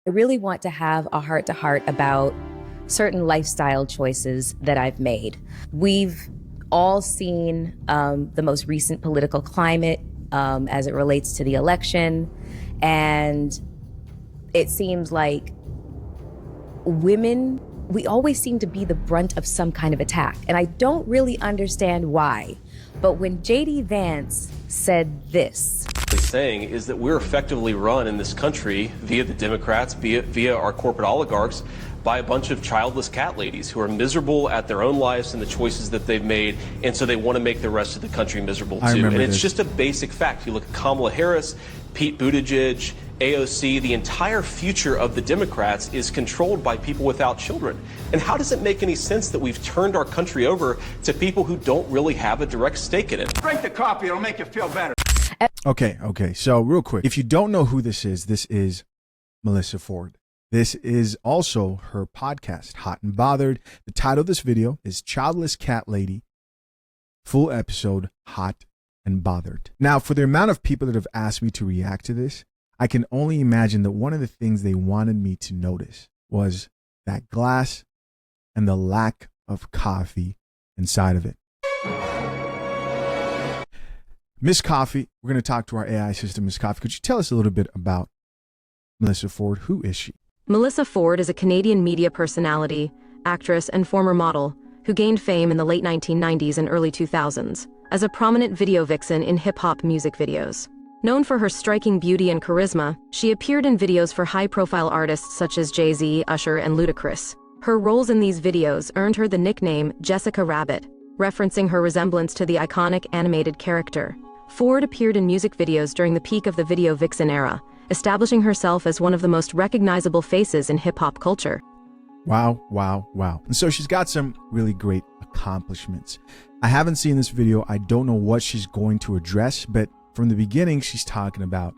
I really want to have a heart-to-heart about certain lifestyle choices that I've made. We've all seen the most recent political climate as it relates to the election, and it seems like women, we always seem to be the brunt of some kind of attack, and I don't really understand why. But when J.D. Vance said this, saying is that we're effectively run in this country via the Democrats, via our corporate oligarchs, by a bunch of childless cat ladies who are miserable at their own lives and the choices that they've made, and so they want to make the rest of the country miserable too. And it's just a basic fact. You look at Kamala Harris, Pete Buttigieg, AOC, the entire future of the Democrats is controlled by people without children. And how does it make any sense that we've turned our country over to people who don't really have a direct stake in it? Drink the coffee, it'll make you feel better. Okay. So real quick, if you don't know who this is Melyssa Ford. This is also her podcast, Hot and Bothered. The title of this video is Childless Cat Lady, full episode, Hot and Bothered. Now, for the amount of people that have asked me to react to this, I can only imagine that one of the things they wanted me to notice was that glass and the lack of coffee inside of it. Miss Coffee, we're going to talk to our AI system, Miss Coffee. Could you tell us a little bit about Melyssa Ford? Who is she? Melyssa Ford is a Canadian media personality, actress, and former model who gained fame in the late 1990s and early 2000s as a prominent video vixen in hip-hop music videos. Known for her striking beauty and charisma, she appeared in videos for high-profile artists such as Jay-Z, Usher, and Ludacris. Her roles in these videos earned her the nickname Jessica Rabbit, referencing her resemblance to the iconic animated character. Ford appeared in music videos during the peak of the video vixen era, establishing herself as one of the most recognizable faces in hip-hop culture. Wow. And so she's got some really great accomplishments. I haven't seen this video. I don't know what she's going to address, but from the beginning, she's talking about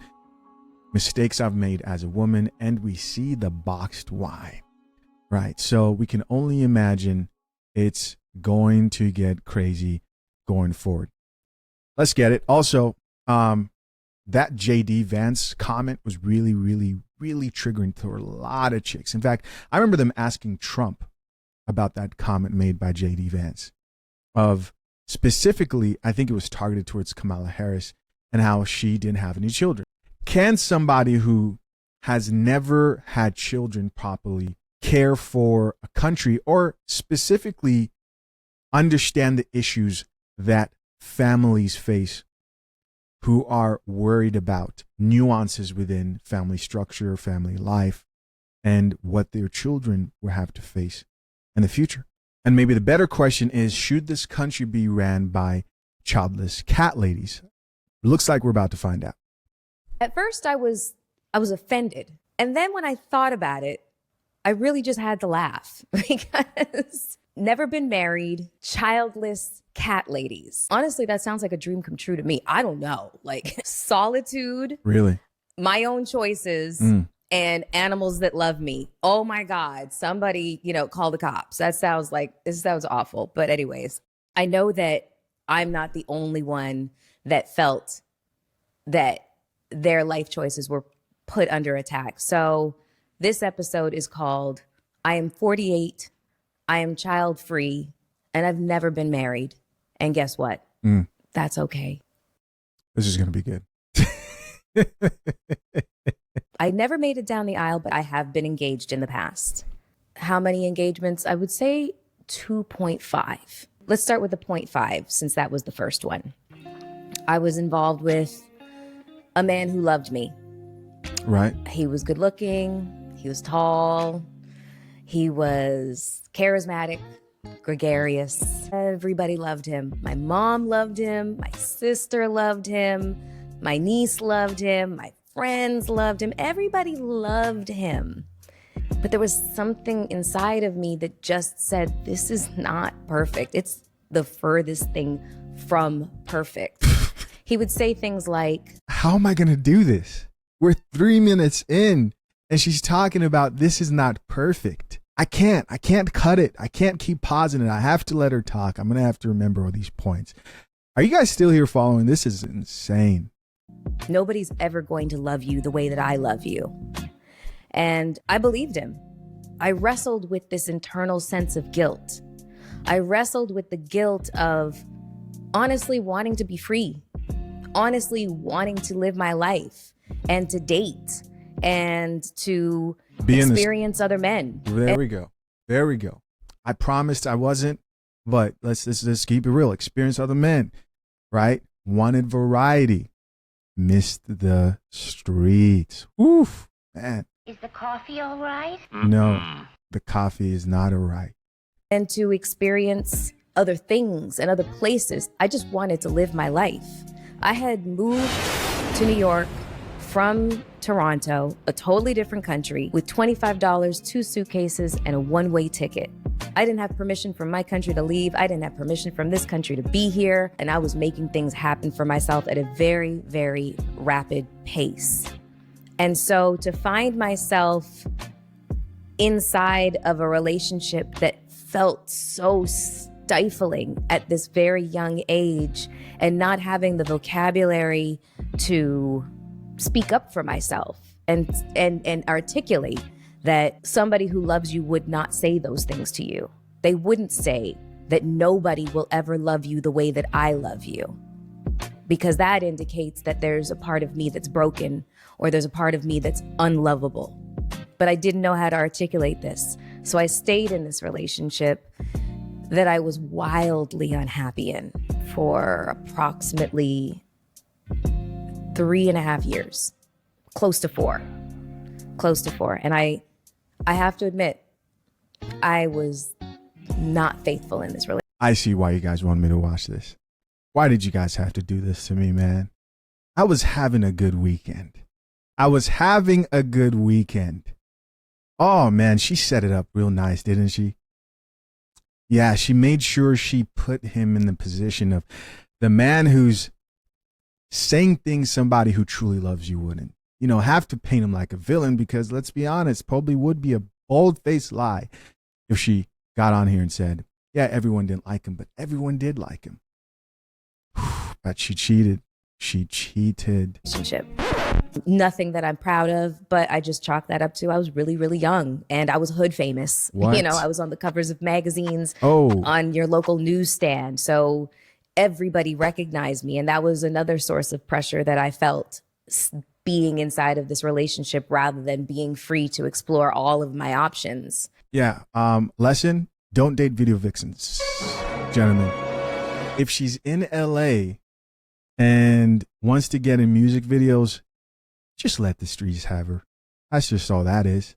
mistakes I've made as a woman, and we see the boxed why, right? So we can only imagine it's going to get crazy going forward. Let's get it. Also, that J.D. Vance comment was really triggering to a lot of chicks. In fact, I remember them asking Trump about that comment made by J.D. Vance of specifically, I think it was targeted towards Kamala Harris and how she didn't have any children. Can somebody who has never had children properly care for a country or specifically understand the issues that families face who are worried about nuances within family structure, family life, and what their children will have to face in the future? And maybe the better question is, should this country be ran by childless cat ladies? It looks like we're about to find out. At first I was offended. And then when I thought about it, I really just had to laugh because never been married, childless cat ladies. Honestly, that sounds like a dream come true to me. I don't know, like solitude, really, my own choices, and animals that love me. Oh my God, somebody, call the cops. This sounds awful. But anyways, I know that I'm not the only one that felt that their life choices were put under attack. So this episode is called I Am 48, I Am Child Free, and I've never been married. And guess what? That's okay. This is going to be good. I never made it down the aisle, but I have been engaged in the past. How many engagements? I would say 2.5. Let's start with the 0.5 since that was the first one. I was involved with a man who loved me. Right. He was good looking. He was tall. He was charismatic, gregarious. Everybody loved him. My mom loved him. My sister loved him. My niece loved him. My friends loved him. Everybody loved him. But there was something inside of me that just said, this is not perfect. It's the furthest thing from perfect. He would say things like, how am I going to do this? We're 3 minutes in and she's talking about this is not perfect. I can't cut it. I can't keep pausing it. I have to let her talk. I'm going to have to remember all these points. Are you guys still here following? This is insane. Nobody's ever going to love you the way that I love you. And I believed him. I wrestled with this internal sense of guilt. I wrestled with the guilt of honestly wanting to be free, honestly wanting to live my life and to date and to experience other men. There we go. There we go. I promised I wasn't, but let's keep it real. Experience other men, right? Wanted variety. Missed the streets. Oof, man. Is the coffee all right? No, the coffee is not all right. And to experience other things and other places. I just wanted to live my life. I had moved to New York from Toronto, a totally different country, with $25, 2 suitcases, and a one-way ticket. I didn't have permission from my country to leave. I didn't have permission from this country to be here. And I was making things happen for myself at a very, very rapid pace. And so to find myself inside of a relationship that felt so stifling at this very young age and not having the vocabulary to speak up for myself and articulate that somebody who loves you would not say those things to you. They wouldn't say that nobody will ever love you the way that I love you, because that indicates that there's a part of me that's broken or there's a part of me that's unlovable. But I didn't know how to articulate this. So I stayed in this relationship that I was wildly unhappy in for approximately 3.5 years, close to 4. And I have to admit, I was not faithful in this relationship. I see why you guys want me to watch this. Why did you guys have to do this to me, man? I was having a good weekend. Oh, man, she set it up real nice, didn't she? Yeah, she made sure she put him in the position of the man who's saying things somebody who truly loves you wouldn't. You know, have to paint him like a villain, because let's be honest, probably would be a bold-faced lie if she got on here and said, yeah, everyone didn't like him, but everyone did like him. But she cheated. Nothing that I'm proud of, but I just chalk that up to I was really, really young and I was hood famous. What? You know, I was on the covers of magazines, Oh, on your local newsstand. So everybody recognized me. And that was another source of pressure that I felt being inside of this relationship rather than being free to explore all of my options. yeah. Lesson, don't date video vixens, gentlemen. If she's in LA and wants to get in music videos, just let the streets have her. That's just all that is.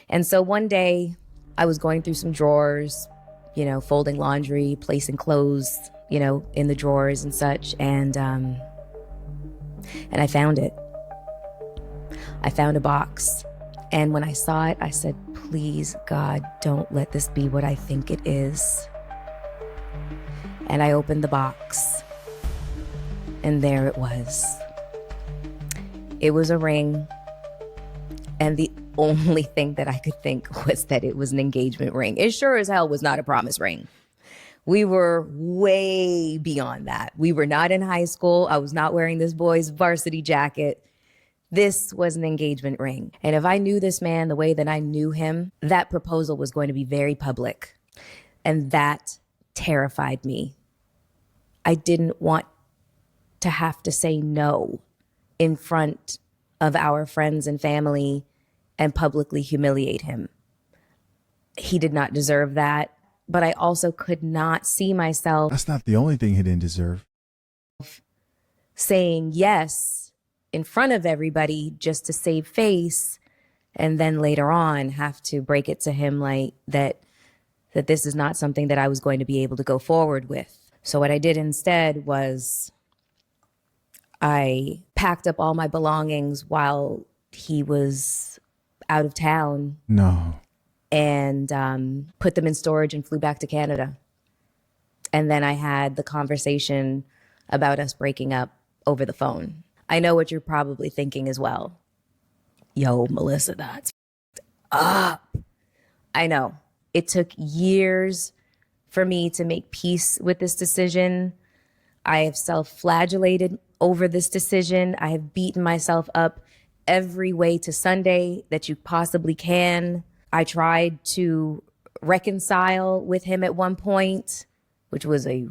And so one day I was going through some drawers, you know, folding laundry, placing clothes, you know, in the drawers and such. And I found it. I found a box. And when I saw it, I said, please, God, don't let this be what I think it is. And I opened the box. And there it was. It was a ring. And the only thing that I could think was that it was an engagement ring. It sure as hell was not a promise ring. We were way beyond that. We were not in high school. I was not wearing this boy's varsity jacket. This was an engagement ring. And if I knew this man the way that I knew him, that proposal was going to be very public. And that terrified me. I didn't want to have to say no in front of our friends and family and publicly humiliate him. He did not deserve that, but I also could not see myself That's not the only thing he didn't deserve. saying yes in front of everybody just to save face, and then later on have to break it to him like that this is not something that I was going to be able to go forward with. So what I did instead was I packed up all my belongings while he was out of town. No. And put them in storage and flew back to Canada. And then I had the conversation about us breaking up over the phone. I know what you're probably thinking as well. Yo, Melyssa, that's up. I know. It took years for me to make peace with this decision. I have self-flagellated over this decision. I have beaten myself up every way to Sunday that you possibly can. I tried to reconcile with him at one point, which was a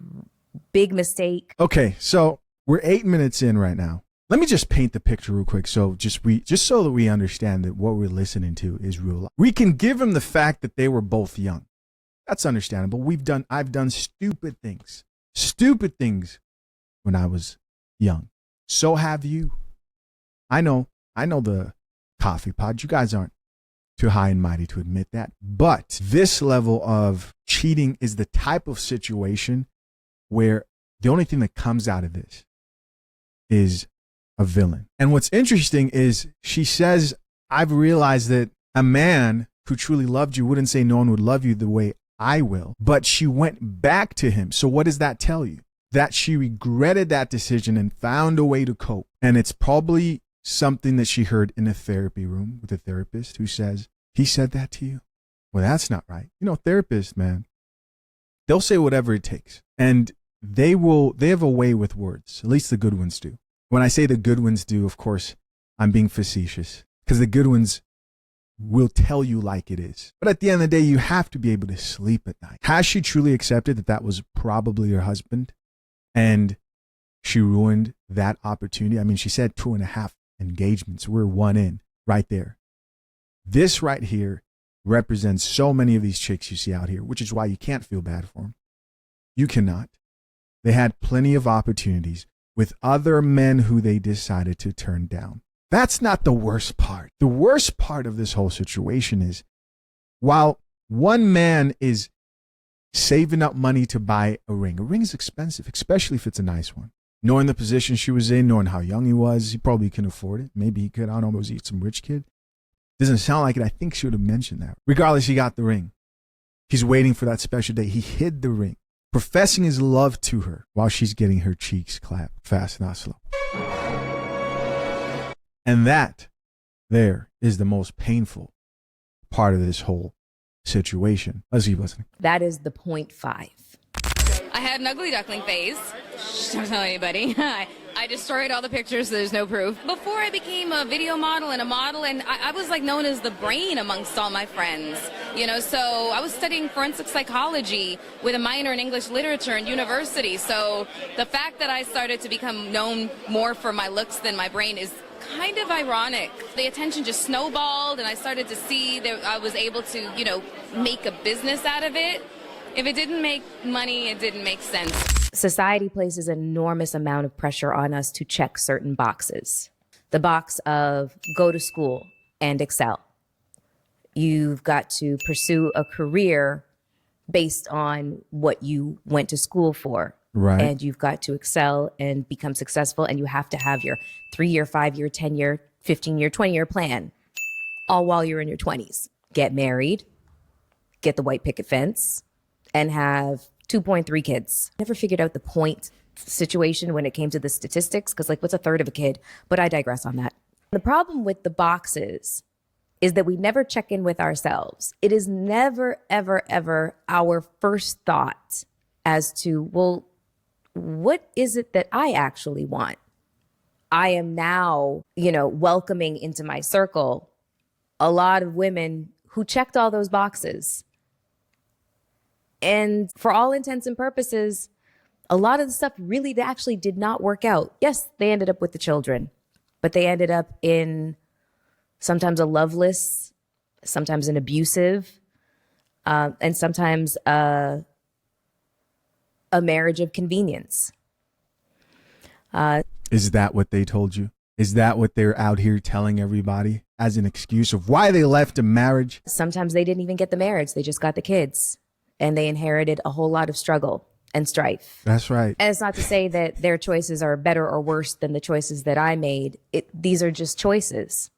big mistake. Okay, so we're 8 minutes in right now. Let me just paint the picture real quick, so just so that we understand that what we're listening to is real life. We can give them the fact that they were both young. That's understandable. I've done stupid things when I was young. So have you. I know the coffee pod. You guys aren't too high and mighty to admit that. But this level of cheating is the type of situation where the only thing that comes out of this is a villain. And what's interesting is she says, I've realized that a man who truly loved you wouldn't say no one would love you the way I will. But she went back to him. So what does that tell you? That she regretted that decision and found a way to cope. And it's probably something that she heard in a therapy room with a therapist who says, he said that to you? Well, that's not right. You know, therapists, man, they'll say whatever it takes. And they have a way with words. At least the good ones do. When I say the good ones do, of course, I'm being facetious, because the good ones will tell you like it is. But at the end of the day, you have to be able to sleep at night. Has she truly accepted that that was probably her husband and she ruined that opportunity? I mean, she said 2.5 engagements. We're one in right there. This right here represents so many of these chicks you see out here, which is why you can't feel bad for them. You cannot. They had plenty of opportunities with other men who they decided to turn down. That's not the worst part. The worst part of this whole situation is, while one man is saving up money to buy a ring is expensive, especially if it's a nice one. Knowing the position she was in, knowing how young he was, he probably couldn't afford it. Maybe he could, I don't know, was he some rich kid? Doesn't sound like it. I think she would have mentioned that. Regardless, he got the ring. He's waiting for that special day. He hid the ring, professing his love to her while she's getting her cheeks clapped, fast, not slow. And that there is the most painful part of this whole situation. Let's keep listening. That is the 0.5. I had an ugly duckling phase. Shh, don't tell anybody. I destroyed all the pictures, so there's no proof. Before I became a video model and a model, and I was like known as the brain amongst all my friends. You know, so I was studying forensic psychology with a minor in English literature in university. So the fact that I started to become known more for my looks than my brain is kind of ironic. The attention just snowballed, and I started to see that I was able to, you know, make a business out of it. If it didn't make money, it didn't make sense. Society places an enormous amount of pressure on us to check certain boxes. The box of go to school and excel. You've got to pursue a career based on what you went to school for. Right. And you've got to excel and become successful, and you have to have your 3-year, 5-year, 10-year, 15-year, 20-year plan, all while you're in your 20s. Get married, get the white picket fence, and have 2.3 kids. Never figured out the point situation when it came to the statistics, because like, what's a third of a kid? But I digress on that. The problem with the boxes is that we never check in with ourselves. It is never, ever, ever our first thought as to, well, what is it that I actually want? I am now, welcoming into my circle a lot of women who checked all those boxes. And for all intents and purposes, a lot of the stuff really actually did not work out. Yes, they ended up with the children, but they ended up in sometimes a loveless, sometimes an abusive, and sometimes a marriage of convenience. Is that what they told you? Is that what they're out here telling everybody as an excuse of why they left a marriage? Sometimes they didn't even get the marriage. They just got the kids, and they inherited a whole lot of struggle and strife. That's right. And it's not to say that their choices are better or worse than the choices that I made. These are just choices.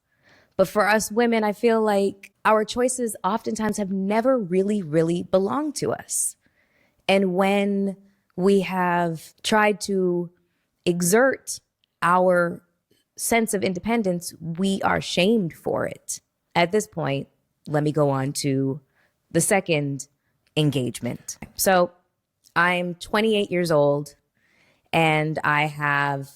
But for us women, I feel like our choices oftentimes have never really, really belonged to us. And when we have tried to exert our sense of independence, we are shamed for it. At this point, let me go on to the second engagement. So I'm 28 years old, and I have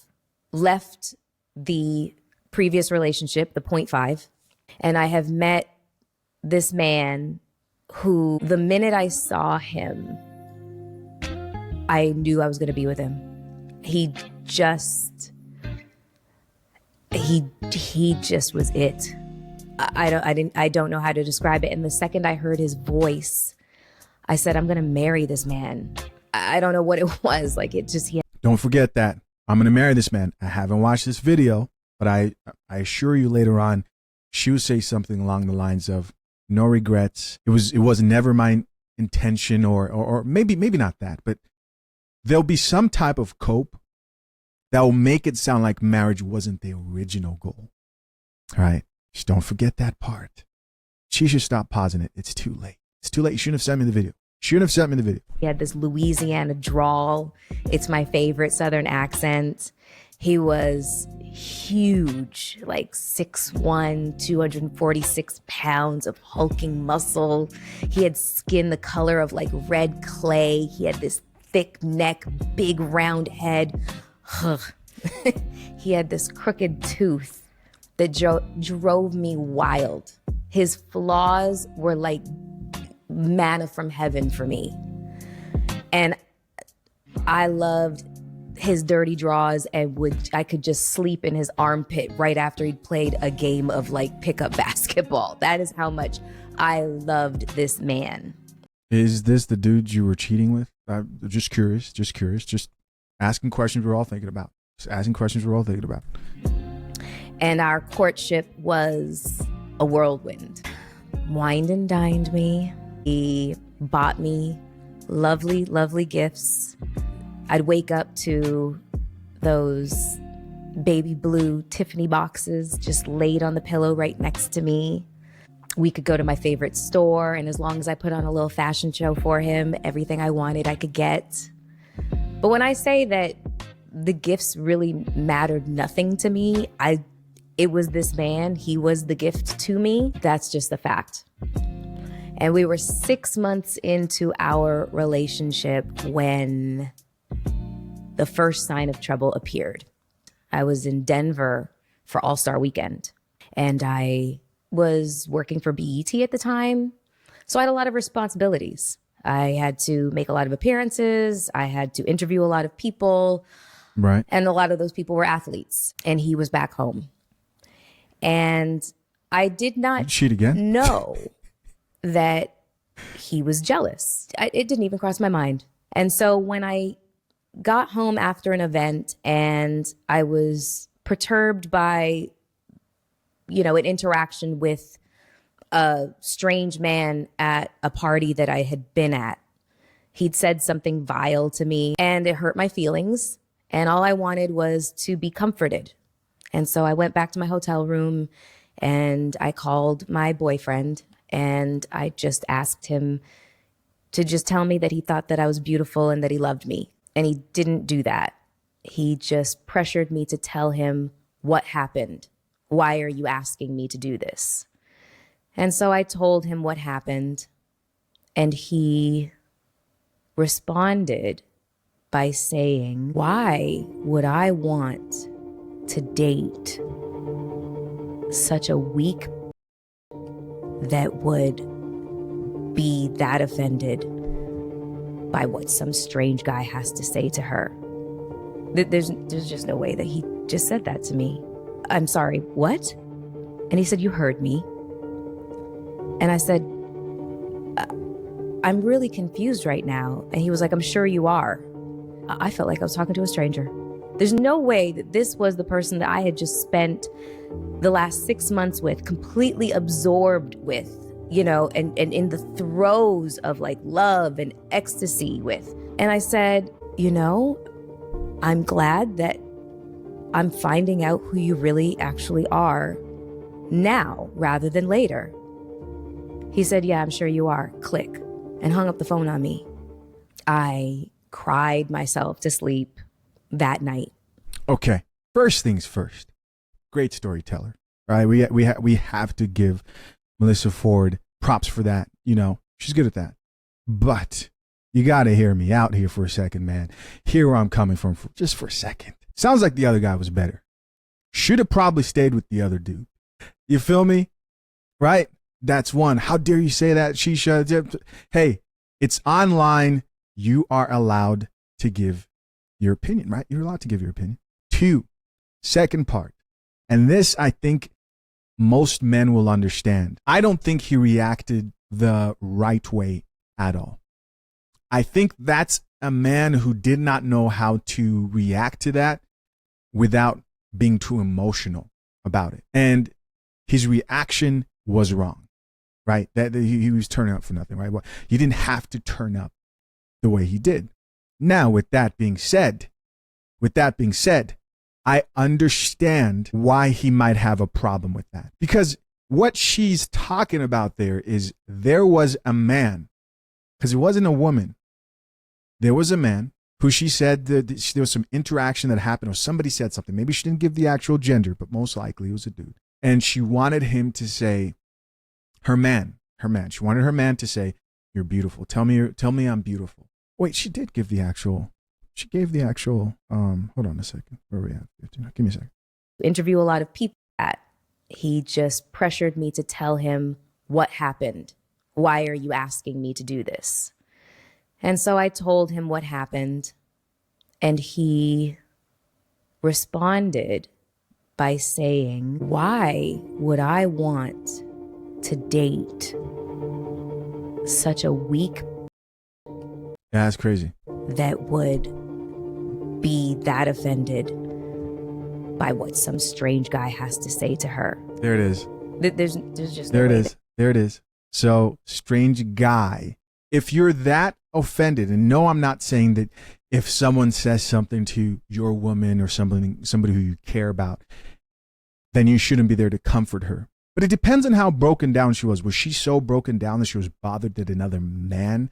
left the previous relationship, the point five, and I have met this man who, the minute I saw him, I knew I was going to be with him. He just was it. I don't know how to describe it. And the second I heard his voice, I said, I'm going to marry this man. I don't know what it was. Like, it just, Don't forget that. I'm going to marry this man. I haven't watched this video, but I assure you later on, she will say something along the lines of, no regrets. It was never my intention, or maybe not that, but there'll be some type of cope that will make it sound like marriage wasn't the original goal. All right. Just don't forget that part. She should stop pausing it. It's too late. It's too late. You shouldn't have sent me the video. he had this Louisiana drawl. It's my favorite Southern accent. He was huge, like 6'1", 246 pounds of hulking muscle. He had skin the color of like red clay. He had this thick neck, big round head. He had this crooked tooth that drove me wild. His flaws were like manna from heaven for me. And I loved his dirty draws, and I could just sleep in his armpit right after he'd played a game of like pickup basketball. That is how much I loved this man. Is this the dude you were cheating with? Just curious. Just asking questions we're all thinking about. And our courtship was a whirlwind. Wined and dined me. He bought me lovely, lovely gifts. I'd wake up to those baby blue Tiffany boxes just laid on the pillow right next to me. We could go to my favorite store, and as long as I put on a little fashion show for him, everything I wanted I could get. But when I say that the gifts really mattered nothing to me, it was this man. He was the gift to me. That's just the fact. And we were 6 months into our relationship when the first sign of trouble appeared. I was in Denver for All-Star Weekend, and I was working for BET at the time. So I had a lot of responsibilities. I had to make a lot of appearances. I had to interview a lot of people. Right. And a lot of those people were athletes, and he was back home. And I did not cheat again? know that he was jealous. It didn't even cross my mind. And so when I got home after an event and I was perturbed by, an interaction with a strange man at a party that I had been at, he'd said something vile to me and it hurt my feelings. And all I wanted was to be comforted. And so I went back to my hotel room and I called my boyfriend and I just asked him to just tell me that he thought that I was beautiful and that he loved me. And he didn't do that. He just pressured me to tell him what happened. Why are you asking me to do this? And so I told him what happened, and he responded by saying, why would I want to date such a weak that would be that offended by what some strange guy has to say to her? There's just no way that he just said that to me. I'm sorry, what? And he said, you heard me. And I said, I'm really confused right now. And he was like, I'm sure you are. I felt like I was talking to a stranger. There's no way that this was the person that I had just spent the last 6 months with, completely absorbed with, and in the throes of like love and ecstasy with. And I said, I'm glad that I'm finding out who you really actually are now rather than later. He said, yeah, I'm sure you are. Click. And hung up the phone on me. I cried myself to sleep that night. Okay. First things first. Great storyteller. Right? We have to give Melyssa Ford props for that. She's good at that. But you got to hear me out here for a second, man. Hear where I'm coming from just for a second. Sounds like the other guy was better. should have probably stayed with the other dude. You feel me? Right? That's one. How dare you say that, Shisha? Hey, it's online. You are allowed to give your opinion, right? You're allowed to give your opinion. Two, second part. And this, I think most men will understand. I don't think he reacted the right way at all. I think that's a man who did not know how to react to that without being too emotional about it. And his reaction was wrong, right? That he was turning up for nothing, right? Well, you didn't have to turn up the way he did. Now, with that being said, I understand why he might have a problem with that. Because what she's talking about there is there was a man, because it wasn't a woman. There was a man who she said that there was some interaction that happened, or somebody said something. Maybe she didn't give the actual gender, but most likely it was a dude. And she wanted him to say, her man. She wanted her man to say, "You're beautiful. Tell me I'm beautiful." Wait, she did give the actual. She gave the actual. Hold on a second. Where are we at? Give me a second. Interview a lot of people. That he just pressured me to tell him what happened. Why are you asking me to do this? And so I told him what happened, and he responded by saying, "Why would I want to date such a weak Yeah, that's crazy. that would be that offended by what some strange guy has to say to her?" There it is. There's just There no it way is. There it is. So, strange guy. If you're that offended, and no, I'm not saying that if someone says something to your woman or somebody who you care about, then you shouldn't be there to comfort her. But it depends on how broken down she was. Was she so broken down that she was bothered that another man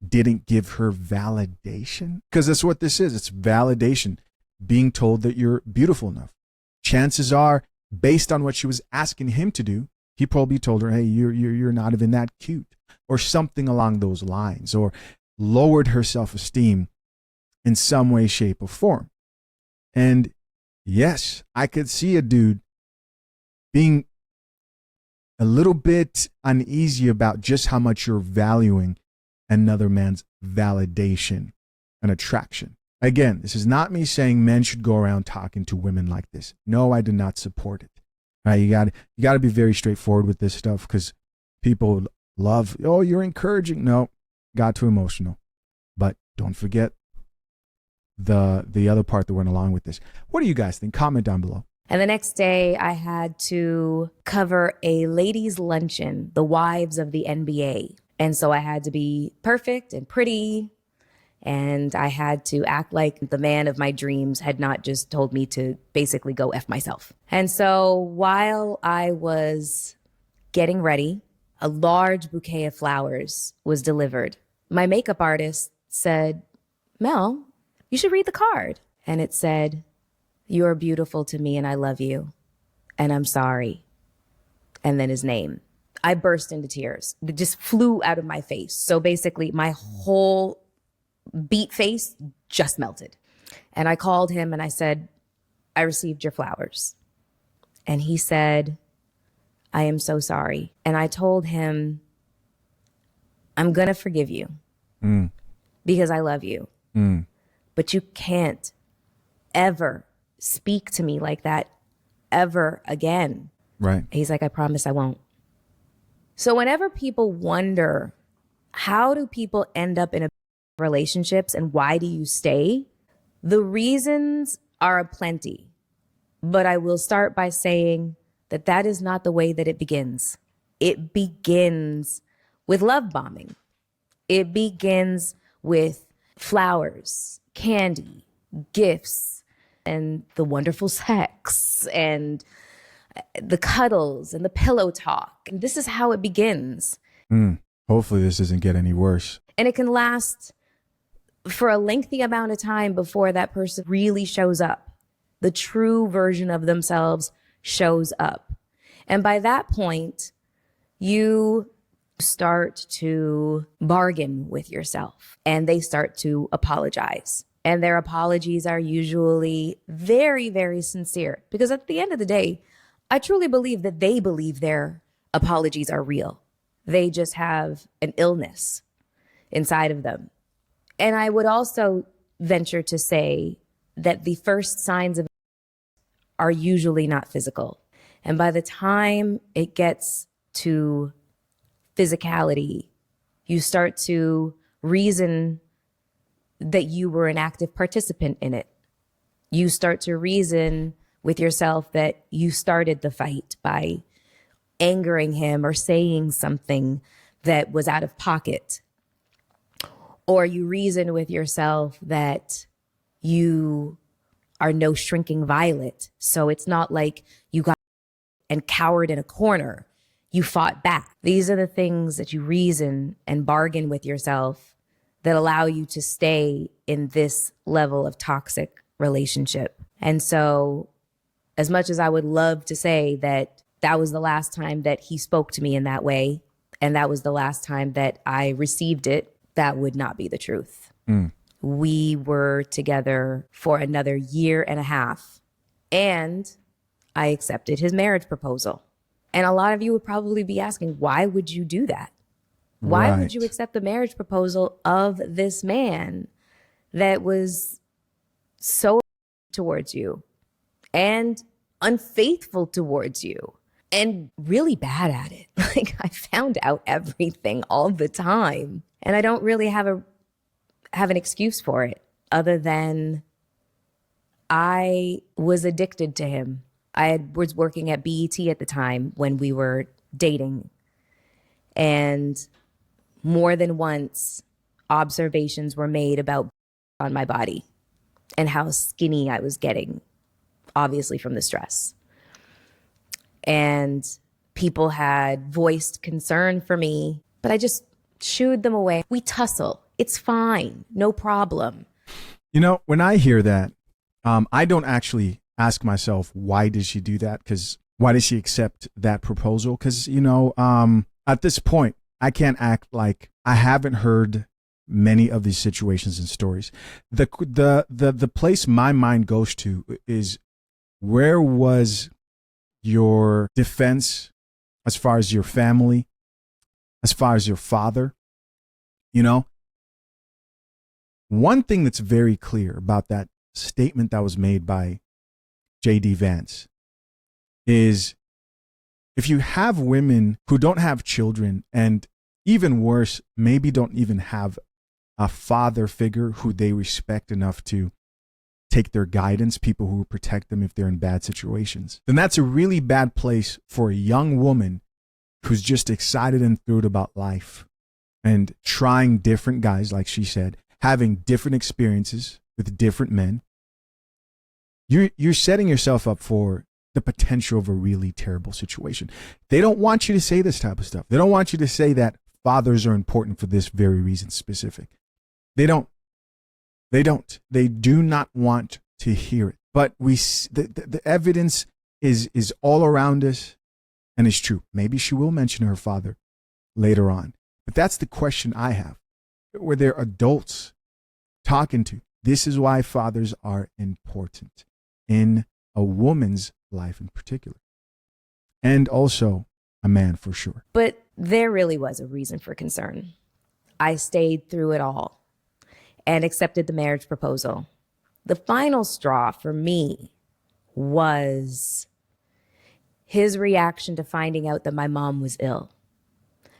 didn't give her validation? Because that's what this is. It's validation. Being told that you're beautiful enough. Chances are, based on what she was asking him to do, he probably told her, "Hey, you're not even that cute," or something along those lines, or lowered her self-esteem in some way, shape, or form. And yes, I could see a dude being a little bit uneasy about just how much you're valuing another man's validation and attraction. Again, this is not me saying men should go around talking to women like this. No, I do not support it. Right? You got to be very straightforward with this stuff, because people love, "Oh, you're encouraging." No, got too emotional. But don't forget the other part that went along with this. What do you guys think? Comment down below. And the next day, I had to cover a ladies' luncheon, the wives of the NBA. And so I had to be perfect and pretty. And I had to act like the man of my dreams had not just told me to basically go F myself. And so while I was getting ready, a large bouquet of flowers was delivered. My makeup artist said, "Mel, you should read the card." And it said, "You're beautiful to me and I love you. And I'm sorry." And then his name. I burst into tears. It just flew out of my face. So basically my whole beat face just melted. And I called him and I said, "I received your flowers." And he said, "I am so sorry." And I told him, "I'm going to forgive you because I love you. But you can't ever speak to me like that ever again." Right. He's like, "I promise I won't." So whenever people wonder, how do people end up in relationships and why do you stay? The reasons are aplenty. But I will start by saying that that is not the way that it begins. It begins with love bombing. It begins with flowers, candy, gifts, and the wonderful sex, and the cuddles, and the pillow talk. And this is how it begins. Hopefully this doesn't get any worse. And it can last for a lengthy amount of time before that person really shows up. The true version of themselves shows up. And by that point, you start to bargain with yourself and they start to apologize. And their apologies are usually very, very sincere. Because at the end of the day, I truly believe that they believe their apologies are real. They just have an illness inside of them. And I would also venture to say that the first signs of are usually not physical. And by the time it gets to physicality, you start to reason that you were an active participant in it. You start to reason with yourself that you started the fight by angering him or saying something that was out of pocket. Or you reason with yourself that you are no shrinking violet. So it's not like you got and cowered in a corner. You fought back. These are the things that you reason and bargain with yourself that allow you to stay in this level of toxic relationship. And so as much as I would love to say that that was the last time that he spoke to me in that way, and that was the last time that I received it, that would not be the truth. We were together for another year and a half, and I accepted his marriage proposal. And a lot of you would probably be asking, why would you do that? Why Right. would you accept the marriage proposal of this man that was so towards you and unfaithful towards you and really bad at it? Like, I found out everything all the time, and I don't really have an excuse for it other than I was addicted to him. Was working at BET at the time when we were dating, and more than once observations were made about on my body and how skinny I was getting, obviously from the stress. And people had voiced concern for me, but I just shooed them away. We tussle. It's fine. No problem. You know, when I hear that, I don't actually ask myself, why did she do that? Because why did she accept that proposal? Because, you know, at this point, I can't act like I haven't heard many of these situations and stories. The place my mind goes to is, where was your defense as far as your family, as far as your father? You know, one thing that's very clear about that statement that was made by J.D. Vance is, if you have women who don't have children, and even worse, maybe don't even have a father figure who they respect enough to take their guidance, people who will protect them if they're in bad situations, then that's a really bad place for a young woman who's just excited and thrilled about life and trying different guys, like she said, having different experiences with different men. You're setting yourself up for the potential of a really terrible situation. They don't want you to say this type of stuff. They don't want you to say that fathers are important for this very reason specific. They don't. They do not want to hear it. But the evidence is all around us, and it's true. Maybe she will mention her father later on. But that's the question I have. Were there adults talking to? This is why fathers are important in a woman's life in particular, and also a man for sure. But there really was a reason for concern. I stayed through it all and accepted the marriage proposal. The final straw for me was his reaction to finding out that my mom was ill.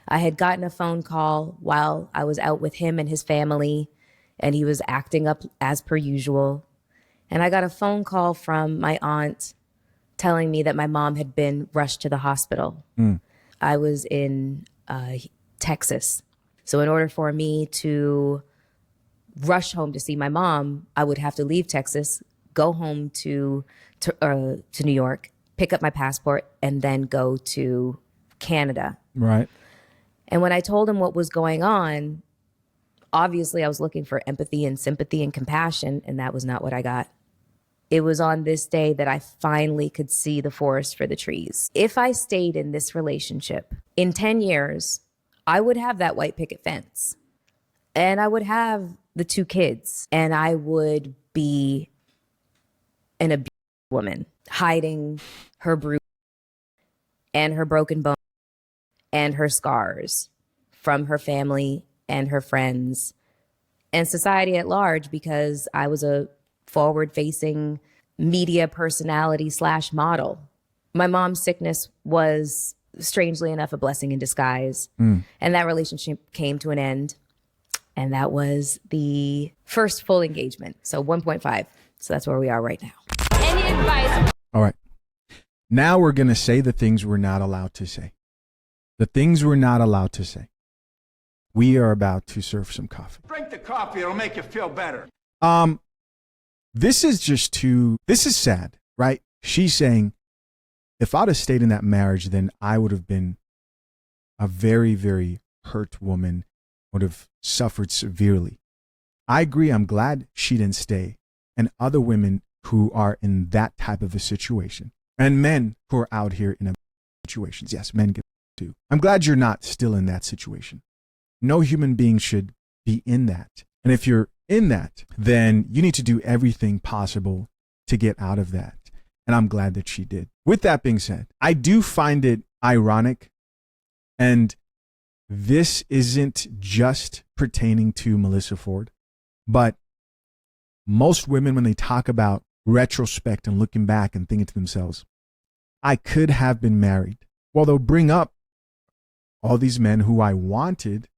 I had gotten a phone call while I was out with him and his family, and he was acting up as per usual. And I got a phone call from my aunt telling me that my mom had been rushed to the hospital. I was in Texas. So in order for me to rush home to see my mom, I would have to leave Texas, go home to New York, pick up my passport, and then go to Canada. Right. And when I told him what was going on, obviously I was looking for empathy and sympathy and compassion, and that was not what I got. It was on this day that I finally could see the forest for the trees. If I stayed in this relationship, in 10 years, I would have that white picket fence. And I would have the 2 kids, and I would be an abused woman, hiding her bruise and her broken bone and her scars from her family and her friends and society at large, because I was a forward-facing media personality / model. My mom's sickness was, strangely enough, a blessing in disguise. And that relationship came to an end. And that was the first full engagement. So 1.5. So that's where we are right now. Any advice? All right. Now we're going to say the things we're not allowed to say. The things we're not allowed to say. We are about to serve some coffee. Drink the coffee, it'll make you feel better. This is sad, right? She's saying, if I'd have stayed in that marriage, then I would have been a very, very hurt woman, would have suffered severely. I agree. I'm glad she didn't stay. And other women who are in that type of a situation, and men who are out here in situations. Yes, men get too. I'm glad you're not still in that situation. No human being should be in that. And if you're in that, then you need to do everything possible to get out of that. And I'm glad that she did. With that being said, I do find it ironic, and this isn't just pertaining to Melyssa Ford, but most women, when they talk about retrospect and looking back and thinking to themselves, I could have been married. Well, they'll bring up all these men who I wanted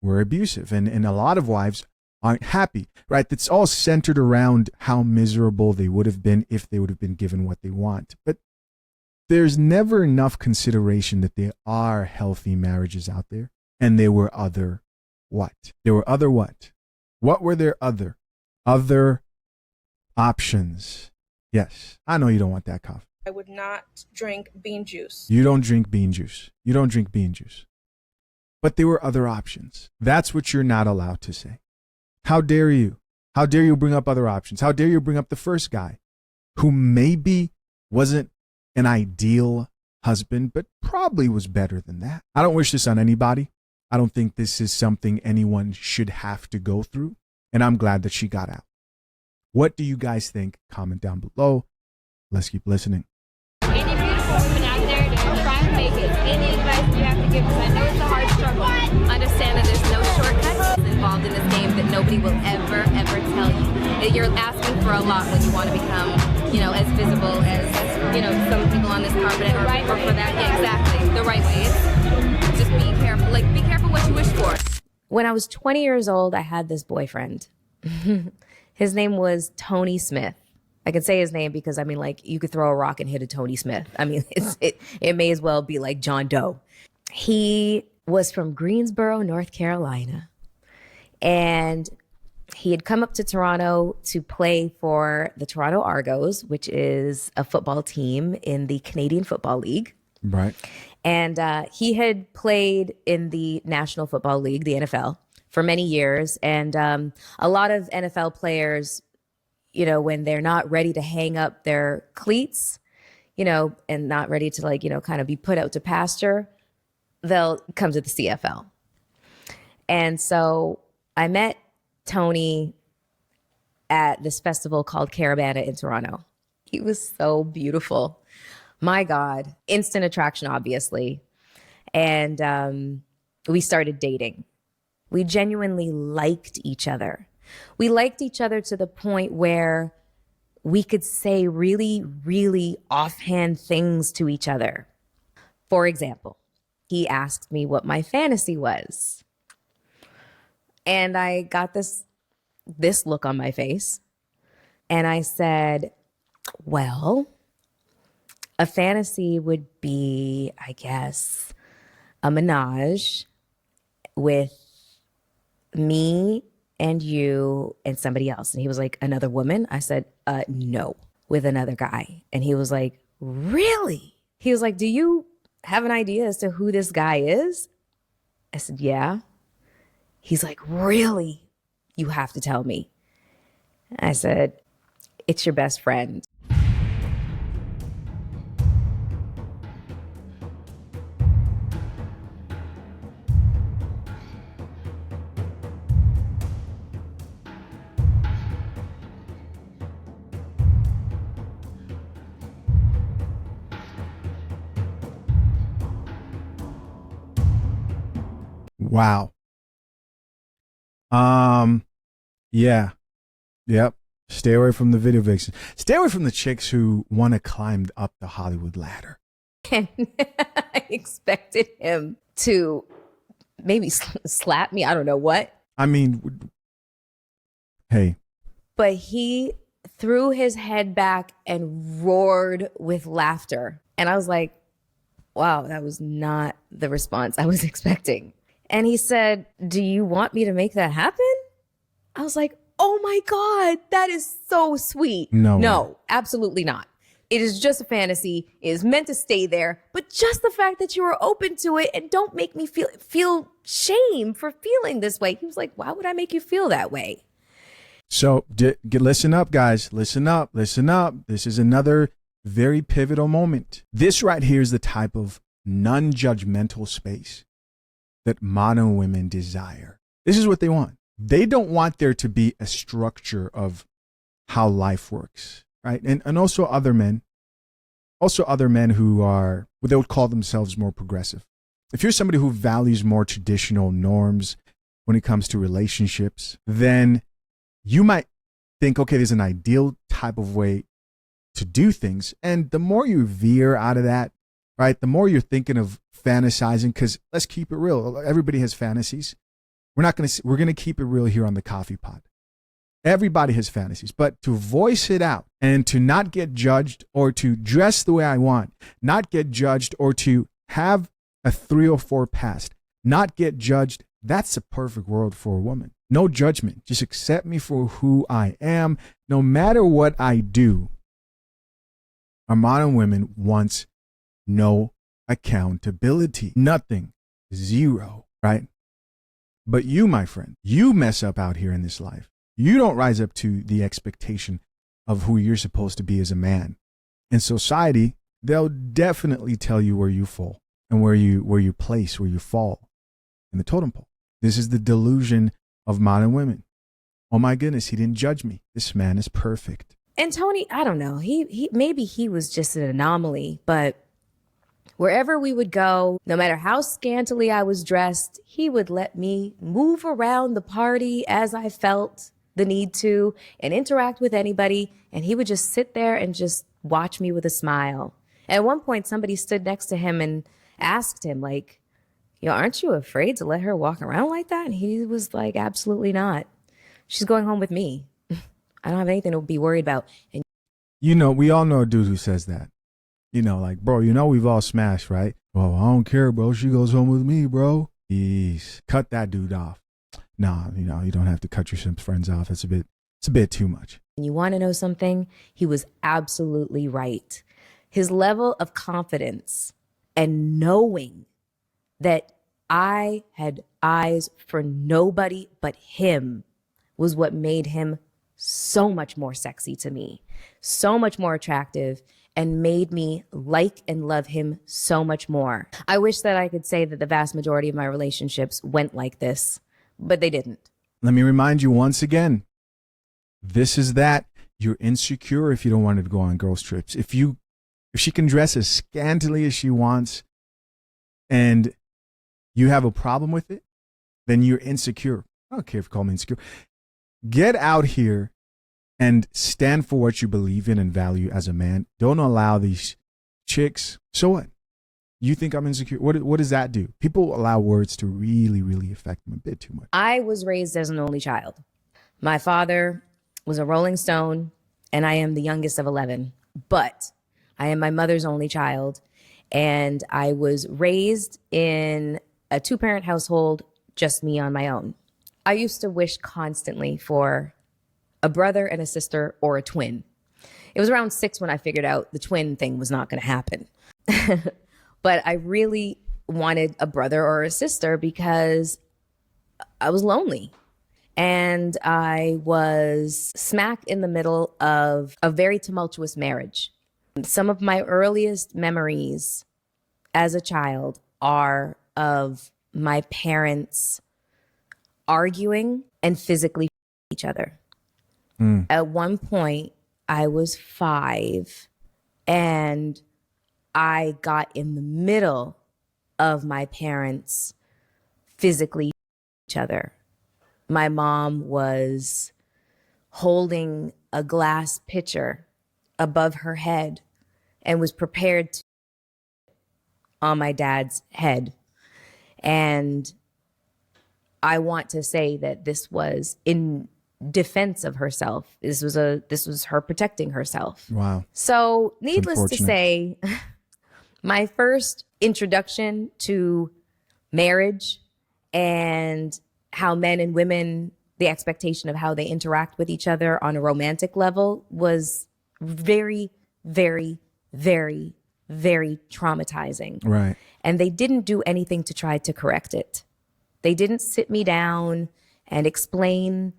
were abusive, and a lot of wives aren't happy, right? It's all centered around how miserable they would have been if they would have been given what they want. But there's never enough consideration that there are healthy marriages out there, and there were other what? There were other what? What were there other options? Yes, I know you don't want that coffee. I would not drink bean juice. You don't drink bean juice. You don't drink bean juice. But there were other options. That's what you're not allowed to say. How dare you? How dare you bring up other options? How dare you bring up the first guy who maybe wasn't an ideal husband, but probably was better than that? I don't wish this on anybody. I don't think this is something anyone should have to go through. And I'm glad that she got out. What do you guys think? Comment down below. Let's keep listening. Any beautiful woman out there, try and make it. Any advice you have to give? Because I know it's a hard struggle. Understand that there's no shortcuts involved in this game that nobody will ever tell you. That you're asking for a lot when you want to become, as visible as, some people on this carpet or for that. Yeah, exactly. The right way. It's just be careful. Be careful what you wish for. When I was 20 years old, I had this boyfriend. His name was Tony Smith. I could say his name because, you could throw a rock and hit a Tony Smith. It may as well be like John Doe. He was from Greensboro, North Carolina. And he had come up to Toronto to play for the Toronto Argos, which is a football team in the Canadian Football League. Right. And he had played in the National Football League, the NFL, for many years. And a lot of NFL players, when they're not ready to hang up their cleats, and not ready to kind of be put out to pasture, they'll come to the CFL. And so I met Tony at this festival called Caravana in Toronto. He was so beautiful. My God, instant attraction, obviously. And we started dating. We genuinely liked each other. We liked each other to the point where we could say really, really offhand things to each other. For example, he asked me what my fantasy was. And I got this look on my face. And I said, well, a fantasy would be, I guess, a menage with me and you and somebody else. And he was like, another woman? I said, no, with another guy. And he was like, really? He was like, do you have an idea as to who this guy is? I said, yeah. He's like, really? You have to tell me. I said, it's your best friend. Wow. Yeah. Yep. Stay away from the video vixen. Stay away from the chicks who want to climb up the Hollywood ladder. And I expected him to maybe slap me. I don't know what. I mean, hey. But he threw his head back and roared with laughter. And I was like, wow, that was not the response I was expecting. And he said, do you want me to make that happen? I was like, oh my God, that is so sweet. No, absolutely not. It is just a fantasy. It is meant to stay there. But just the fact that you were open to it, and don't make me feel shame for feeling this way. He was like, why would I make you feel that way? So listen up, guys. Listen up. Listen up. This is another very pivotal moment. This right here is the type of non-judgmental space that modern women desire. This is what they want. They don't want there to be a structure of how life works, right? And also other men who are what they would call themselves more progressive. If you're somebody who values more traditional norms when it comes to relationships, then you might think, okay, there's an ideal type of way to do things. And the more you veer out of that, right, the more you're thinking of fantasizing, because let's keep it real. Everybody has fantasies. We're going to keep it real here on the Coffee Pod. Everybody has fantasies, but to voice it out and to not get judged, or to dress the way I want, not get judged, or to have a 304 past, not get judged, that's a perfect world for a woman. No judgment. Just accept me for who I am, no matter what I do. Our modern women wants no accountability. Nothing. Zero, right? But you, my friend, you mess up out here in this life. You don't rise up to the expectation of who you're supposed to be as a man. In society, they'll definitely tell you where you fall and where you fall in the totem pole. This is the delusion of modern women. Oh my goodness, he didn't judge me. This man is perfect. And Tony, I don't know. He maybe he was just an anomaly, but wherever we would go, no matter how scantily I was dressed, he would let me move around the party as I felt the need to and interact with anybody. And he would just sit there and just watch me with a smile. At one point, somebody stood next to him and asked him, like, aren't you afraid to let her walk around like that? And he was like, absolutely not. She's going home with me. I don't have anything to be worried about. And we all know a dude who says that. Like, bro, we've all smashed, right? Well, I don't care, bro. She goes home with me, bro. Jeez. Cut that dude off. Nah, you don't have to cut your friends off. It's a bit too much. You want to know something? He was absolutely right. His level of confidence and knowing that I had eyes for nobody but him was what made him so much more sexy to me, so much more attractive, and made me like and love him so much more. I wish that I could say that the vast majority of my relationships went like this, but they didn't. Let me remind you once again, this is that. You're insecure if you don't want her to go on girls' trips. If she can dress as scantily as she wants and you have a problem with it, then you're insecure. I don't care if you call me insecure. Get out here and stand for what you believe in and value as a man. Don't allow these chicks. So what? You think I'm insecure? What does that do? People allow words to really, really affect them a bit too much. I was raised as an only child. My father was a Rolling Stone, and I am the youngest of 11. But I am my mother's only child, and I was raised in a 2-parent household, just me on my own. I used to wish constantly for a brother and a sister or a twin. It was around 6 when I figured out the twin thing was not going to happen. But I really wanted a brother or a sister because I was lonely. And I was smack in the middle of a very tumultuous marriage. Some of my earliest memories as a child are of my parents arguing and physically each other. At one point, I was 5 and I got in the middle of my parents physically each other. My mom was holding a glass pitcher above her head and was prepared to on my dad's head. And I want to say that this was in defense of herself. This was her protecting herself. Wow. So needless to unfortunate. say, my first introduction to marriage and how men and women, the expectation of how they interact with each other on a romantic level was very, very, very, very traumatizing. Right. And they didn't do anything to try to correct it. They didn't sit me down and explain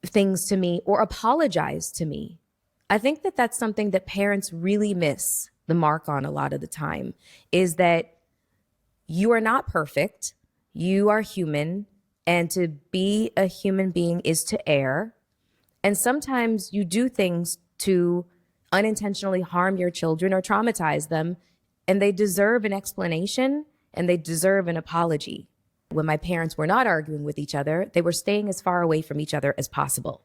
things to me or apologize to me. I think that that's something that parents really miss the mark on a lot of the time, is that you are not perfect. You are human. And to be a human being is to err. And sometimes you do things to unintentionally harm your children or traumatize them, and they deserve an explanation and they deserve an apology. When my parents were not arguing with each other, they were staying as far away from each other as possible.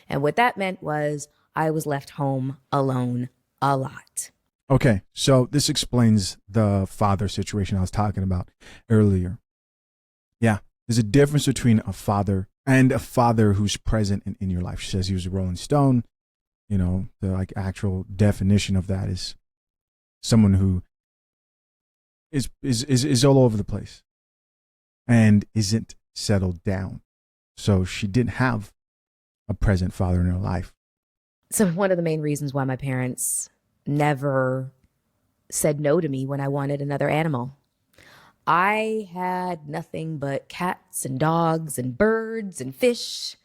And what that meant was I was left home alone a lot. Okay, so this explains the father situation I was talking about earlier. Yeah, there's a difference between a father and a father who's present in your life. She says he was a Rolling Stone. You know, the like actual definition of that is someone who is all over the place and isn't settled down. So she didn't have a present father in her life. So one of the main reasons why my parents never said no to me when I wanted another animal. I had nothing but cats and dogs and birds and fish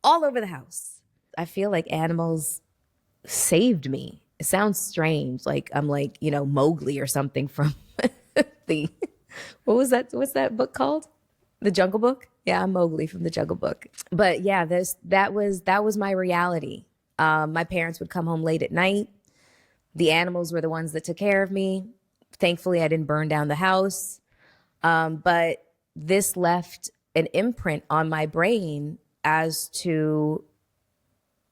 all over the house. I feel like animals saved me. It sounds strange. Like I'm like, Mowgli or something from what's that book called? The Jungle Book? Yeah, I'm Mowgli from the Jungle Book. But yeah, that was my reality. My parents would come home late at night. The animals were the ones that took care of me. Thankfully, I didn't burn down the house. But this left an imprint on my brain as to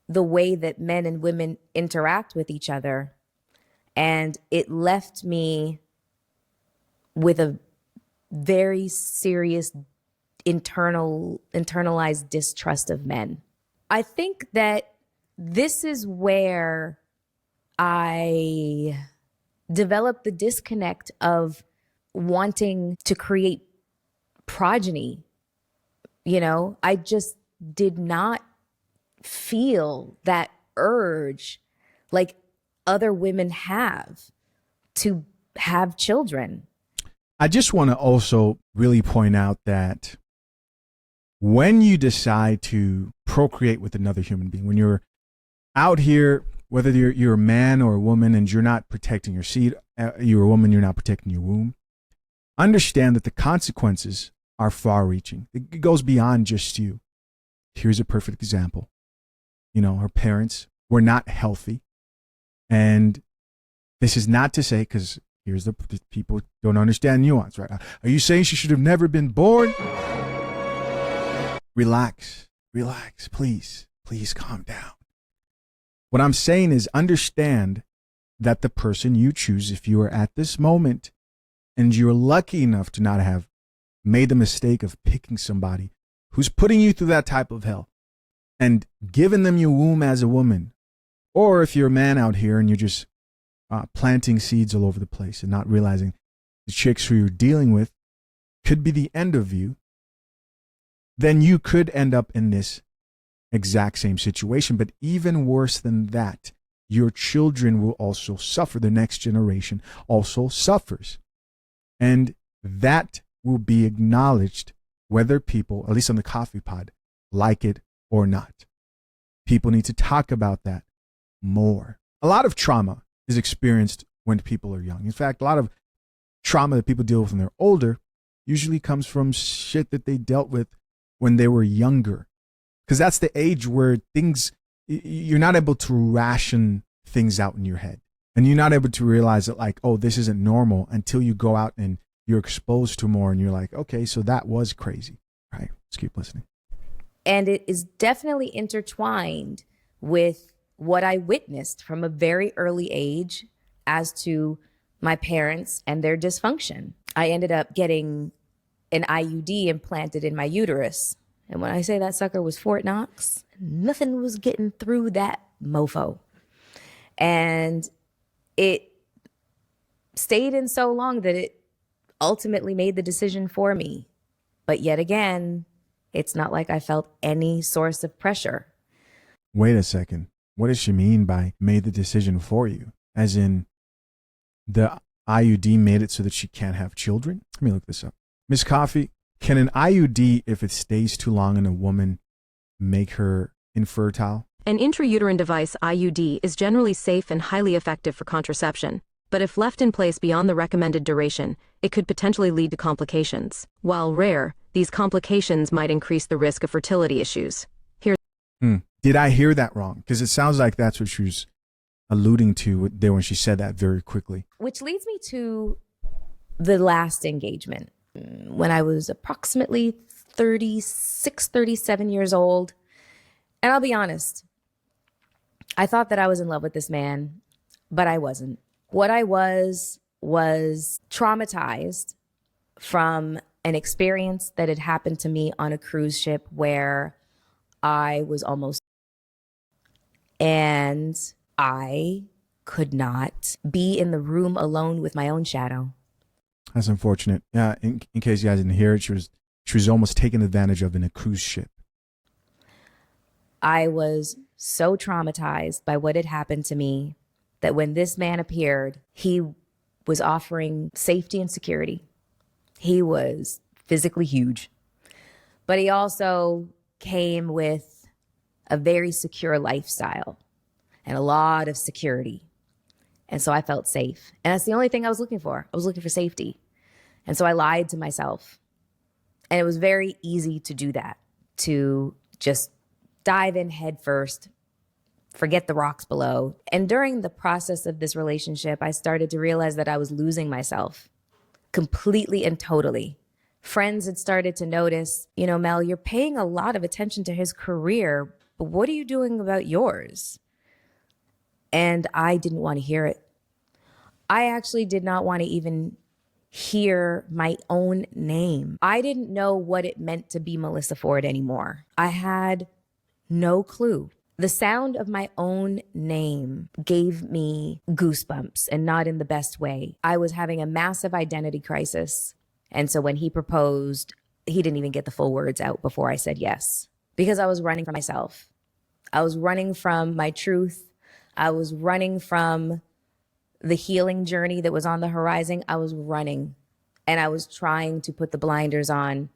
the way that men and women interact with each other. And it left me with a very serious internalized distrust of men. I think that this is where I developed the disconnect of wanting to create progeny. I just did not feel that urge like other women have to have children. I just want to also really point out that when you decide to procreate with another human being, when you're out here, whether you're a man or a woman and you're not protecting your seed, you're a woman, you're not protecting your womb, understand that the consequences are far-reaching. It goes beyond just you. Here's a perfect example. Her parents were not healthy. And this is not to say, because here's the people don't understand nuance, right? Are you saying she should have never been born? Relax, please calm down. What I'm saying is understand that the person you choose, if you are at this moment and you're lucky enough to not have made the mistake of picking somebody who's putting you through that type of hell and giving them your womb as a woman, or if you're a man out here and you're just planting seeds all over the place and not realizing the chicks who you're dealing with could be the end of you, then you could end up in this exact same situation. But even worse than that, your children will also suffer. The next generation also suffers. And that will be acknowledged whether people, at least on the coffee pod, like it or not. People need to talk about that more. A lot of trauma is experienced when people are young. In fact, a lot of trauma that people deal with when they're older usually comes from shit that they dealt with when they were younger. Because that's the age where you're not able to ration things out in your head. And you're not able to realize that, like, oh, this isn't normal until you go out and you're exposed to more and you're like, okay, so that was crazy. All right, let's keep listening. And it is definitely intertwined with what I witnessed from a very early age as to my parents and their dysfunction. I ended up getting an IUD implanted in my uterus. And when I say that sucker was Fort Knox, nothing was getting through that mofo. And it stayed in so long that it ultimately made the decision for me. But yet again, it's not like I felt any source of pressure. Wait a second. What does she mean by made the decision for you? As in the IUD made it so that she can't have children? Let me look this up. Miss Coffee, can an IUD, if it stays too long in a woman, make her infertile? An intrauterine device, IUD, is generally safe and highly effective for contraception, but if left in place beyond the recommended duration, it could potentially lead to complications. While rare, these complications might increase the risk of fertility issues. Did I hear that wrong? Because it sounds like that's what she was alluding to there when she said that very quickly. Which leads me to the last engagement. When I was approximately 36, 37 years old. And I'll be honest, I thought that I was in love with this man, but I wasn't. What I was traumatized from an experience that had happened to me on a cruise ship where I was almost, and I could not be in the room alone with my own shadow. That's unfortunate. Yeah, in case you guys didn't hear it, she was almost taken advantage of in a cruise ship. I was so traumatized by what had happened to me that when this man appeared, he was offering safety and security. He was physically huge, but he also came with a very secure lifestyle and a lot of security. And so I felt safe. And that's the only thing I was looking for. I was looking for safety. And so I lied to myself. And it was very easy to do that, to just dive in head first, forget the rocks below. And during the process of this relationship, I started to realize that I was losing myself completely and totally. Friends had started to notice, Mel, you're paying a lot of attention to his career, but what are you doing about yours? And I didn't want to hear it. I actually did not want to even hear my own name. I didn't know what it meant to be Melyssa Ford anymore. I had no clue. The sound of my own name gave me goosebumps, and not in the best way. I was having a massive identity crisis. And so when he proposed, he didn't even get the full words out before I said yes, because I was running from myself. I was running from my truth. I was running from the healing journey that was on the horizon. I was running, and I was trying to put the blinders on.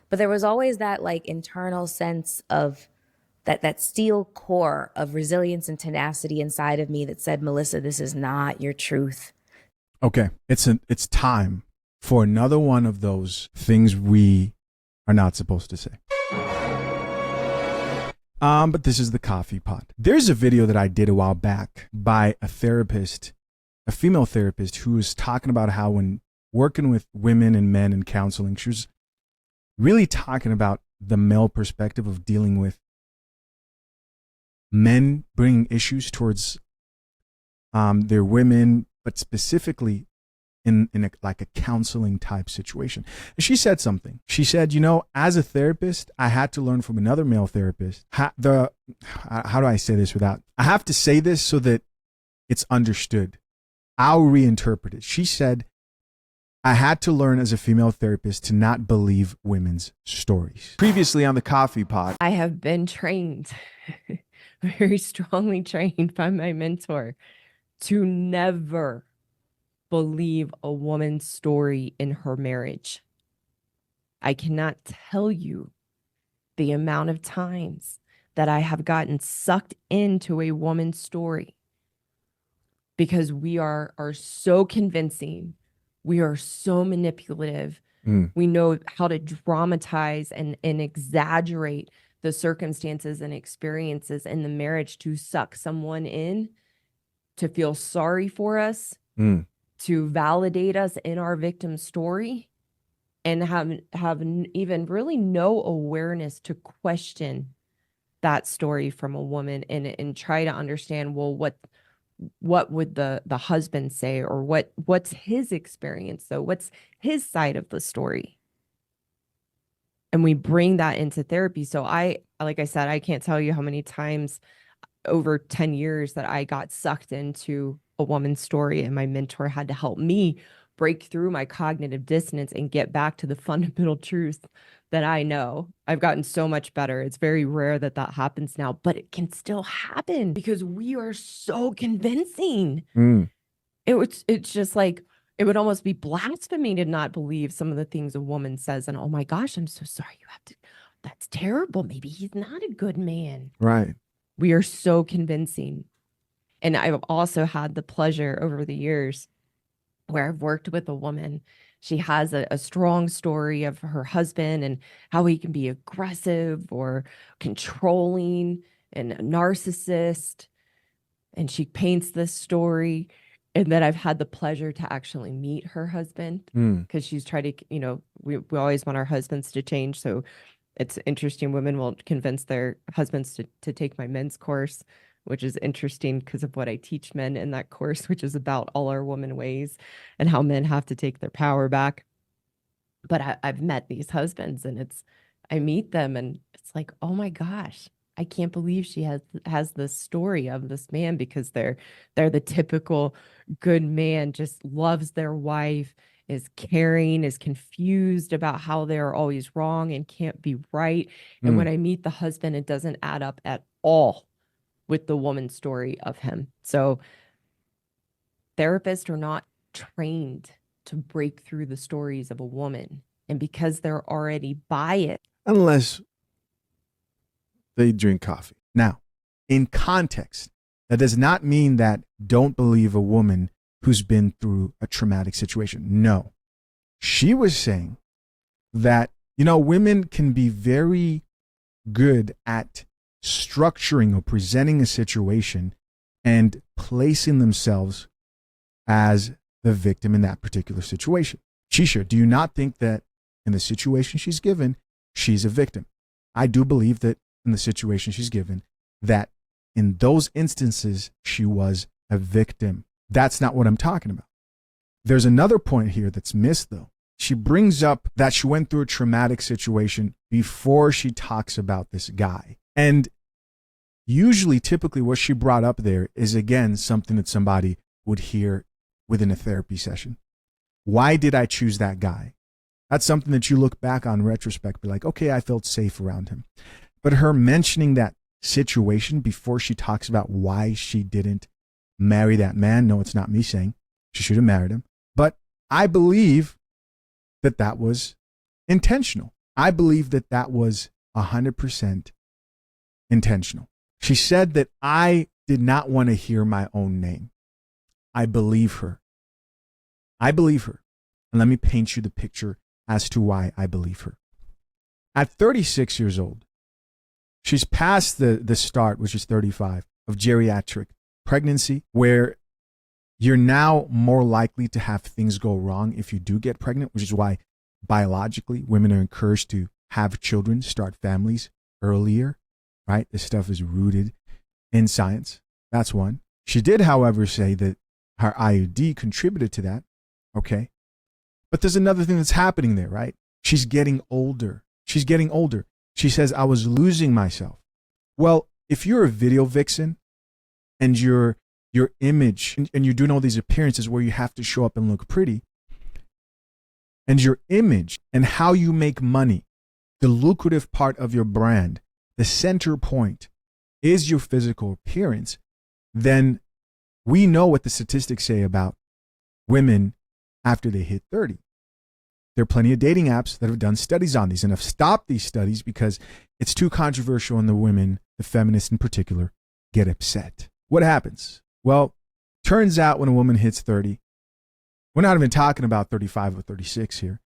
But there was always that internal sense of that steel core of resilience and tenacity inside of me that said, Melyssa, this is not your truth. Okay, it's time for another one of those things we are not supposed to say. But this is the coffee pot. There's a video that I did a while back by a therapist, a female therapist, who was talking about how when working with women and men in counseling, she was really talking about the male perspective of dealing with men bringing issues towards their women, but specifically in a counseling type situation. And she said something. She said, as a therapist, I had to learn from another male therapist. How do I say this without? I have to say this so that it's understood. I'll reinterpret it. She said, I had to learn as a female therapist to not believe women's stories. Previously on the coffee pot, I have been trained, very strongly trained by my mentor, to never believe a woman's story in her marriage. I cannot tell you the amount of times that I have gotten sucked into a woman's story because we are so convincing. We are so manipulative. We know how to dramatize and exaggerate the circumstances and experiences in the marriage to suck someone in, to feel sorry for us, to validate us in our victim story and have even really no awareness to question that story from a woman and try to understand, well, what would the husband say, or what's his experience, though, what's his side of the story, and we bring that into therapy. So like I said, I can't tell you how many times over 10 years that I got sucked into a woman's story, and my mentor had to help me break through my cognitive dissonance and get back to the fundamental truth that I know. I've gotten so much better. It's very rare that happens now, but it can still happen because we are so convincing. It's just like, it would almost be blasphemy to not believe some of the things a woman says. And, oh my gosh, I'm so sorry. That's terrible. Maybe he's not a good man. Right. We are so convincing. And I've also had the pleasure over the years where I've worked with a woman. She has a strong story of her husband and how he can be aggressive or controlling and a narcissist. And she paints this story. And then I've had the pleasure to actually meet her husband, because she's tried to, we always want our husbands to change. So it's interesting. Women will convince their husbands to take my men's course, which is interesting because of what I teach men in that course, which is about all our woman ways and how men have to take their power back. But I've met these husbands, and I meet them, and it's like, oh my gosh, I can't believe she has this story of this man, because they're the typical good man, just loves their wife, is caring, is confused about how they're always wrong and can't be right. And when I meet the husband, it doesn't add up at all with the woman's story of him. So therapists are not trained to break through the stories of a woman. And because they're already biased. Unless they drink coffee. Now, in context, that does not mean that don't believe a woman who's been through a traumatic situation. No. She was saying that, women can be very good at structuring or presenting a situation and placing themselves as the victim in that particular situation. Shisha, do you not think that in the situation she's given, she's a victim? I do believe that in the situation she's given, that in those instances, she was a victim. That's not what I'm talking about. There's another point here that's missed, though. She brings up that she went through a traumatic situation before she talks about this guy. And usually, typically, what she brought up there is, again, something that somebody would hear within a therapy session. Why did I choose that guy? That's something that you look back on in retrospect, be like, okay, I felt safe around him. But her mentioning that situation before she talks about why she didn't marry that man, no, it's not me saying she should have married him. But I believe that was intentional. I believe that was 100% intentional. She said that I did not want to hear my own name. I believe her. I believe her. And let me paint you the picture as to why I believe her. At 36 years old, she's past the start, which is 35, of geriatric pregnancy, where you're now more likely to have things go wrong if you do get pregnant, which is why biologically women are encouraged to have children, start families earlier, right? This stuff is rooted in science. That's one. She did, however, say that her IUD contributed to that. Okay. But there's another thing that's happening there, right? She's getting older. She's getting older. She says, I was losing myself. Well, if you're a video vixen and your image, and you're doing all these appearances where you have to show up and look pretty, and your image and how you make money, the lucrative part of your brand, the center point is your physical appearance, then we know what the statistics say about women after they hit 30. There are plenty of dating apps that have done studies on these and have stopped these studies because it's too controversial, and the women, the feminists in particular, get upset. What happens? Well, turns out when a woman hits 30, we're not even talking about 35 or 36 here,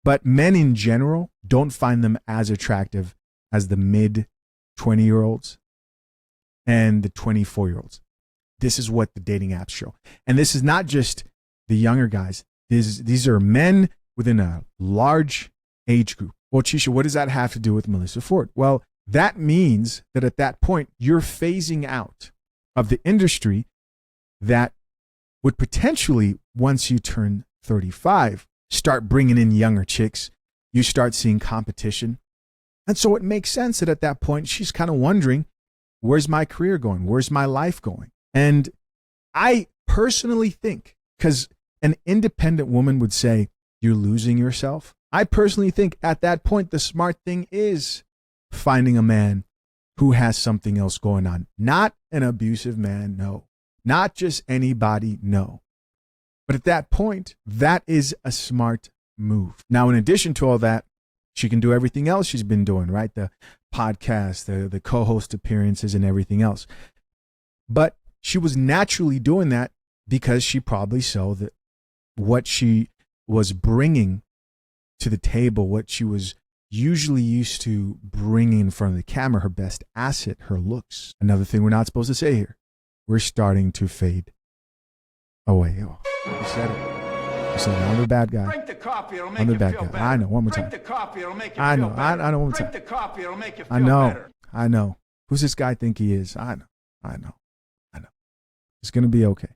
but men in general don't find them as attractive as the mid 20-year-olds and the 24-year-olds. This is what the dating apps show. And this is not just the younger guys. These are men within a large age group. Well, Chisha, what does that have to do with Melyssa Ford? Well, that means that at that point, you're phasing out of the industry that would potentially, once you turn 35, start bringing in younger chicks. You start seeing competition. And so it makes sense that at that point, she's kind of wondering, where's my career going? Where's my life going? And I personally think, because an independent woman would say, you're losing yourself. I personally think at that point, the smart thing is finding a man who has something else going on. Not an abusive man, no. Not just anybody, no. But at that point, that is a smart move. Now, in addition to all that, she can do everything else she's been doing, right? The podcast, the co-host appearances and everything else. But she was naturally doing that because she probably saw that what she was bringing to the table, what she was usually used to bringing in front of the camera, her best asset, her looks. Another thing we're not supposed to say here. We're starting to fade away. Oh, you said it. You said it. I'm the bad guy. Drink the coffee, it'll make I'm the you bad feel guy. better. I know. One more time. Drink the coffee, it'll make you I feel know. better. I know. One more Drink time. the coffee, it'll make you feel I know. better. I know. Who's this guy think he is? I know. I know. I know. It's going to be okay.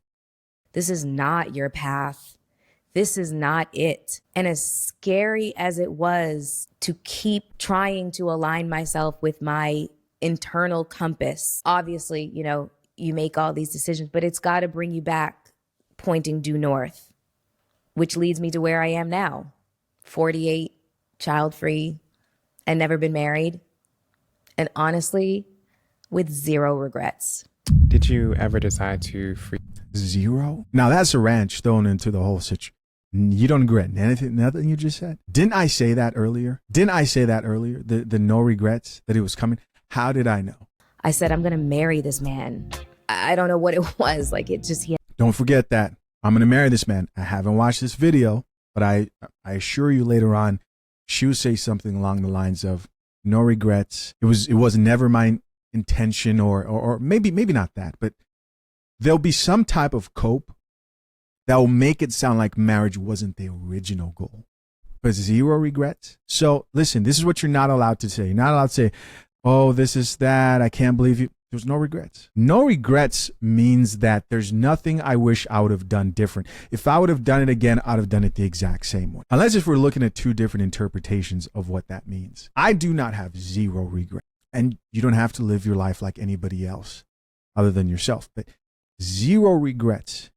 This is not your path. This is not it. And as scary as it was to keep trying to align myself with my internal compass, obviously, you know, you make all these decisions, but it's got to bring you back pointing due north, which leads me to where I am now, 48, child-free, and never been married. And honestly, with zero regrets. Did you ever decide to free? Zero? Now that's a ranch thrown into the whole situation. You don't regret anything, nothing you just said? Didn't I say that earlier? The no regrets, that it was coming? How did I know? I said, I'm going to marry this man. I don't know what it was. Like, it just, Don't forget that. I'm going to marry this man. I haven't watched this video, but I assure you later on, she will say something along the lines of no regrets. It was never my intention or maybe not that, but there'll be some type of cope that will make it sound like marriage wasn't the original goal, but zero regrets. So listen, this is what you're not allowed to say. You're not allowed to say, oh, this is that. I can't believe you. There's no regrets. No regrets means that there's nothing I wish I would have done different. If I would have done it again, I'd have done it the exact same way. Unless if we're looking at two different interpretations of what that means. I do not have zero regret. And you don't have to live your life like anybody else other than yourself. But zero regrets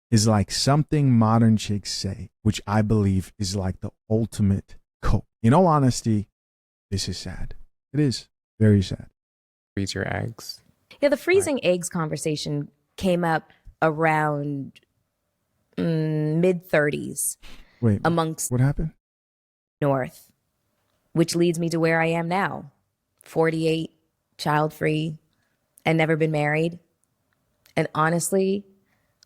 is like something modern chicks say, which I believe is like the ultimate cope. In all honesty, this is sad. It is very sad. Freeze your eggs? Yeah, the freezing eggs conversation came up around mid-30s. Wait, amongst what happened? North, which leads me to where I am now, 48, child-free, and never been married. And honestly,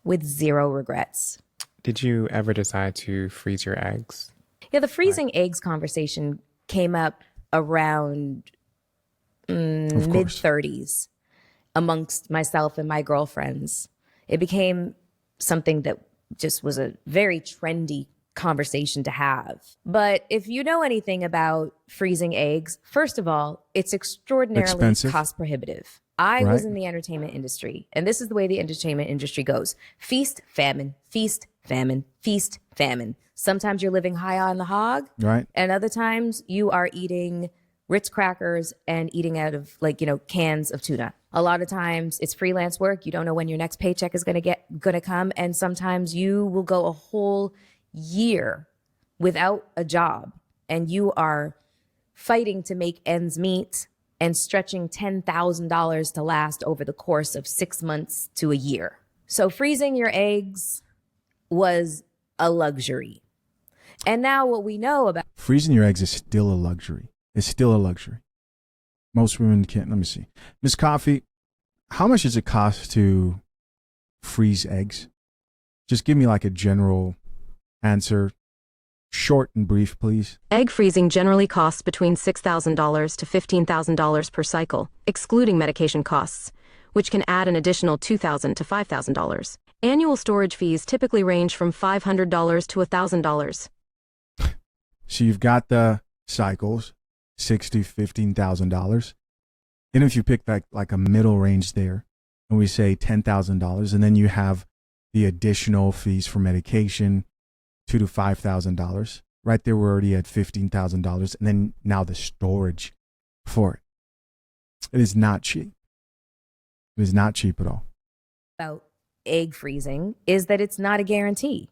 with zero regrets. Did you ever decide to freeze your eggs? Yeah, the freezing eggs conversation came up around mid-30s amongst myself and my girlfriends. It became something that just was a very trendy conversation to have. But if you know anything about freezing eggs, first of all, it's extraordinarily expensive. Cost prohibitive. I was in the entertainment industry, and this is the way the entertainment industry goes. Feast, famine, feast, famine, feast, famine. Sometimes you're living high on the hog, Right. and other times you are eating Ritz crackers and eating out of cans of tuna. A lot of times it's freelance work. You don't know when your next paycheck is going to come. And sometimes you will go a whole year without a job and you are fighting to make ends meet and stretching $10,000 to last over the course of 6 months to a year. So freezing your eggs was a luxury. And now what we know about Freezing your eggs is still a luxury. It's still a luxury. Most women can't. Let me see. Miss Coffee, how much does it cost to freeze eggs? Just give me like a general answer. Short and brief, please. Egg freezing generally costs between $6,000 to $15,000 per cycle, excluding medication costs, which can add an additional $2,000 to $5,000. Annual storage fees typically range from $500 to $1,000. So you've got the cycles, $60,000, $15,000. And if you pick like a middle range there, and we say $10,000, and then you have the additional fees for medication, $2,000 to $5,000. Right there, we're already at $15,000, and then now the storage for it. It is not cheap. It is not cheap at all. About egg freezing is that it's not a guarantee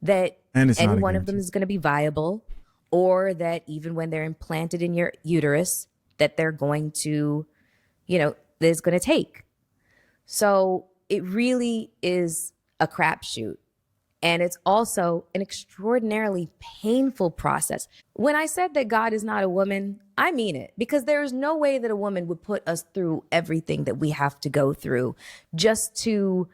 that And it's any not a one of them guarantee. is going to be viable, or that even when they're implanted in your uterus, that they're going to, that it's going to take. So it really is a crapshoot. And it's also an extraordinarily painful process. When I said that God is not a woman, I mean it, because there is no way that a woman would put us through everything that we have to go through just to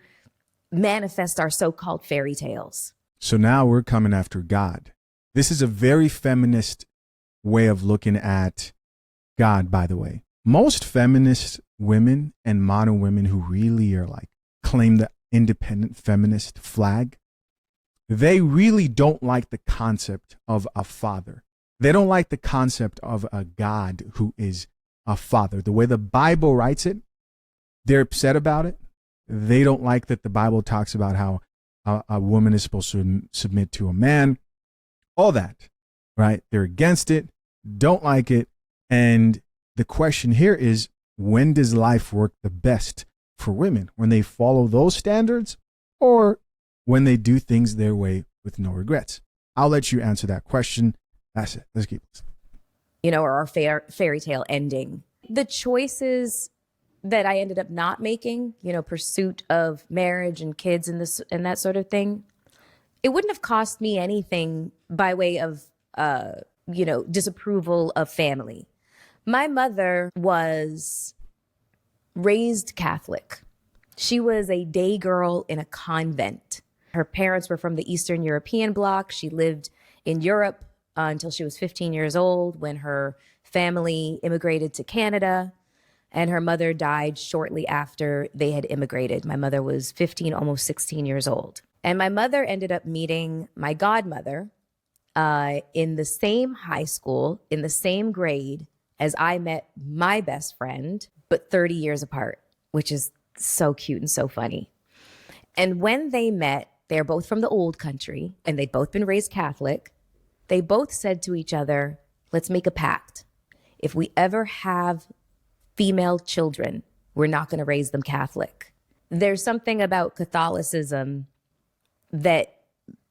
manifest our so-called fairy tales. So now we're coming after God. This is a very feminist way of looking at God, by the way. Most feminist women and modern women who really are like claim the independent feminist flag, they really don't like the concept of a father. They don't like the concept of a God who is a father. The way the Bible writes it, they're upset about it. They don't like that the Bible talks about how a woman is supposed to submit to a man. All that, right? They're against it, don't like it. And the question here is, when does life work the best for women? When they follow those standards, or when they do things their way with no regrets? I'll let you answer that question. That's it. Let's keep it. Or our fairy tale ending. The choices that I ended up not making, pursuit of marriage and kids and that sort of thing, it wouldn't have cost me anything by way of, disapproval of family. My mother was raised Catholic. She was a day girl in a convent. Her parents were from the Eastern European bloc. She lived in Europe until she was 15 years old when her family immigrated to Canada, and her mother died shortly after they had immigrated. My mother was 15, almost 16 years old. And my mother ended up meeting my godmother in the same high school, in the same grade as I met my best friend, but 30 years apart, which is so cute and so funny. And when they met, they're both from the old country, and they'd both been raised Catholic. They both said to each other, let's make a pact. If we ever have female children, we're not going to raise them Catholic. There's something about Catholicism that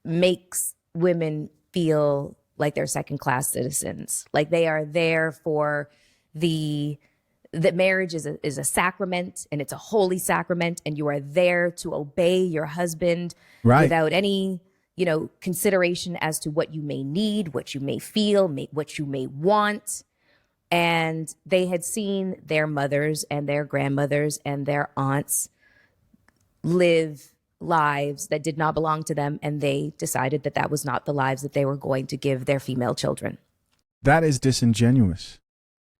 makes women feel like they're second-class citizens, like they are there for that marriage is a sacrament, and it's a holy sacrament, and you are there to obey your husband without any, consideration as to what you may need, what you may feel, what you may want. And they had seen their mothers and their grandmothers and their aunts live lives that did not belong to them, and they decided that that was not the lives that they were going to give their female children. That is disingenuous.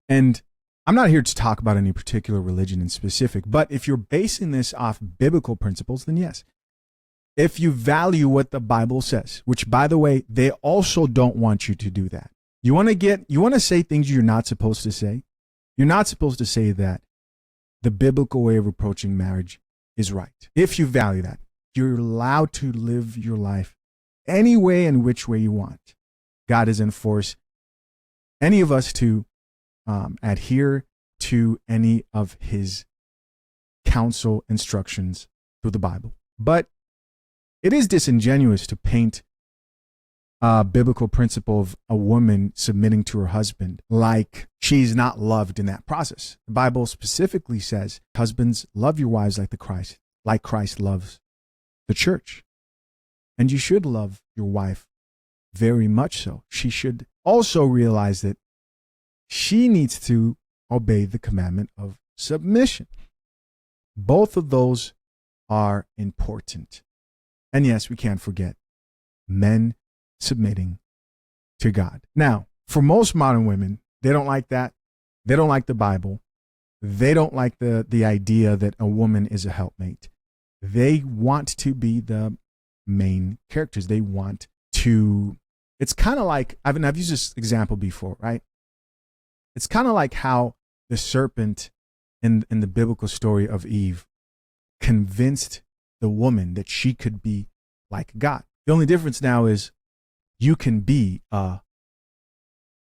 And I'm not here to talk about any particular religion in specific, but if you're basing this off biblical principles, then yes. If you value what the Bible says, which, by the way, they also don't want you to do that. You want to say things you're not supposed to say. You're not supposed to say that the biblical way of approaching marriage is right. If you value that, you're allowed to live your life any way and which way you want. God has enforced any of us to adhere to any of his counsel instructions through the Bible. But it is disingenuous to paint a biblical principle of a woman submitting to her husband like she's not loved in that process. The Bible specifically says, husbands, love your wives like Christ loves the church. And you should love your wife very much so. She should also realize that she needs to obey the commandment of submission. Both of those are important. And yes, we can't forget men submitting to God. Now, for most modern women, they don't like that. They don't like the Bible. They don't like the idea that a woman is a helpmate. They want to be the main characters. They want to, it's kind of like, I've used this example before, right? It's kind of like how the serpent in the biblical story of Eve convinced the woman that she could be like God. The only difference now is you can be a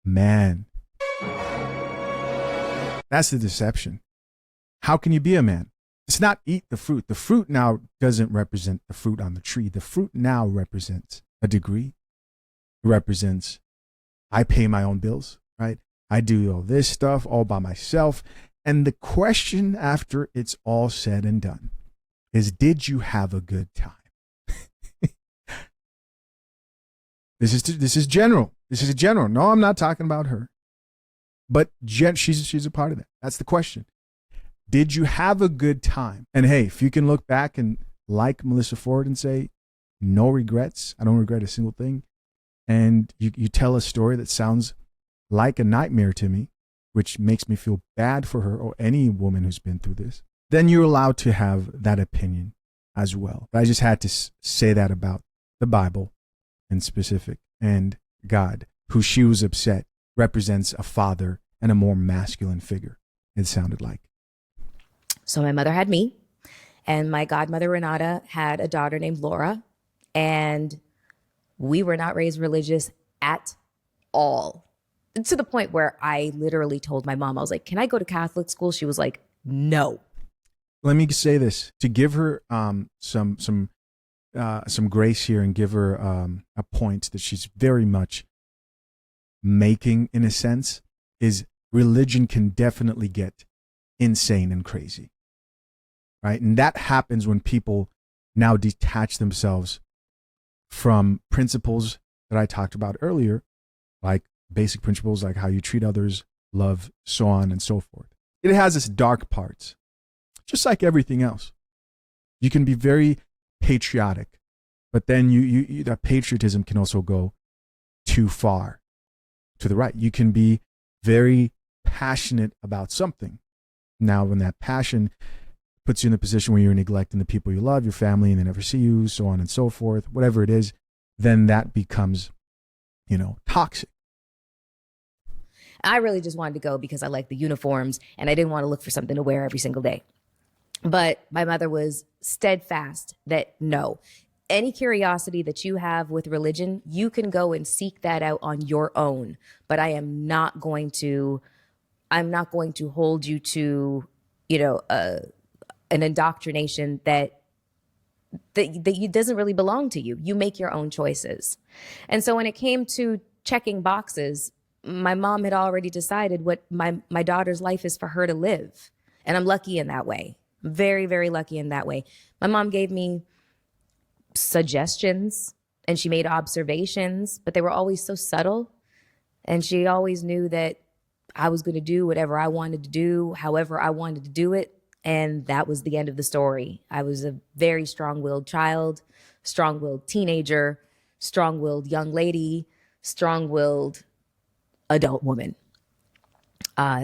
man. That's the deception. How can you be a man? It's not eat the fruit. The fruit now doesn't represent the fruit on the tree. The fruit now represents a degree. It represents, I pay my own bills, right? I do all this stuff all by myself. And the question after it's all said and done is, did you have a good time? This is general. This is general. No, I'm not talking about her. But she's a part of that. That's the question. Did you have a good time? And hey, if you can look back and like Melyssa Ford and say, no regrets, I don't regret a single thing, and you tell a story that sounds like a nightmare to me, which makes me feel bad for her or any woman who's been through this, then you're allowed to have that opinion as well. But I just had to say that about the Bible in specific, and God, who she was upset represents a father and a more masculine figure, it sounded like. So my mother had me, and my godmother Renata had a daughter named Laura, and we were not raised religious at all. To the point where I literally told my mom, I was like, can I go to Catholic school? She was like, no. Let me say this to give her some grace here and give her a point that she's very much making, in a sense, is religion can definitely get insane and crazy, right? And that happens when people now detach themselves from principles that I talked about earlier, like basic principles like how you treat others, love, so on and so forth. It has its dark parts, just like everything else. You can be very patriotic, but then that patriotism can also go too far to the right. You can be very passionate about something. Now, when that passion puts you in a position where you're neglecting the people you love, your family, and they never see you, so on and so forth, whatever it is, then that becomes, toxic. I really just wanted to go because I liked the uniforms and I didn't want to look for something to wear every single day. But my mother was steadfast that no, any curiosity that you have with religion, you can go and seek that out on your own. But I'm not going to hold you to, an indoctrination that doesn't really belong to you. You make your own choices. And so when it came to checking boxes, my mom had already decided what my daughter's life is for her to live. And I'm lucky in that way. I'm very, very lucky in that way. My mom gave me suggestions and she made observations, but they were always so subtle. And she always knew that I was going to do whatever I wanted to do, however I wanted to do it. And that was the end of the story. I was a very strong-willed child, strong-willed teenager, strong-willed young lady, strong-willed adult woman.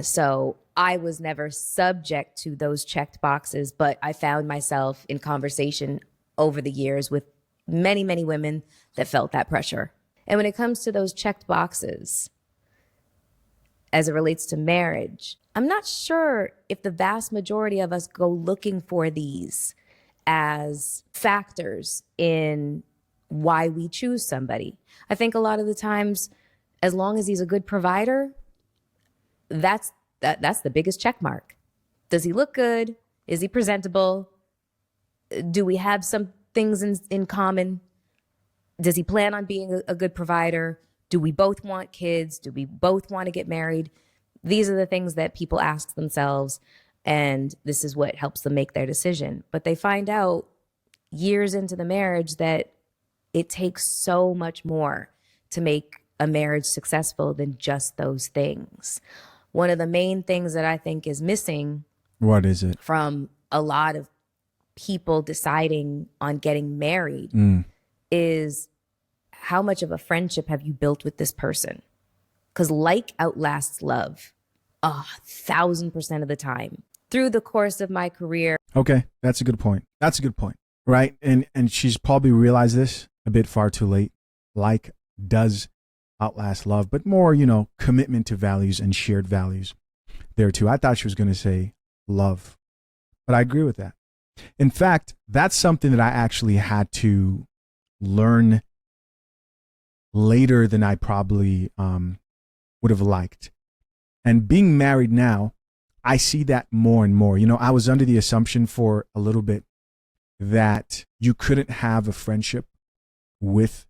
So I was never subject to those checked boxes, but I found myself in conversation over the years with many, many women that felt that pressure. And when it comes to those checked boxes, as it relates to marriage, I'm not sure if the vast majority of us go looking for these as factors in why we choose somebody. I think a lot of the times, as long as he's a good provider, that's the biggest check mark. Does he look good? Is he presentable? Do we have some things in common? Does he plan on being a good provider? Do we both want kids? Do we both want to get married? These are the things that people ask themselves, and this is what helps them make their decision. But they find out years into the marriage that it takes so much more to make a marriage successful than just those things. One of the main things that I think is missing, what is it, from a lot of people deciding on getting married is how much of a friendship have you built with this person? Because like outlasts love 1,000% of the time. Through the course of my career. Okay, that's a good point. That's a good point. right? And she's probably realized this a bit far too late. Like does outlast love, but more, commitment to values and shared values there too. I thought she was going to say love, but I agree with that. In fact, that's something that I actually had to learn later than I probably would have liked. And being married now, I see that more and more. I was under the assumption for a little bit that you couldn't have a friendship with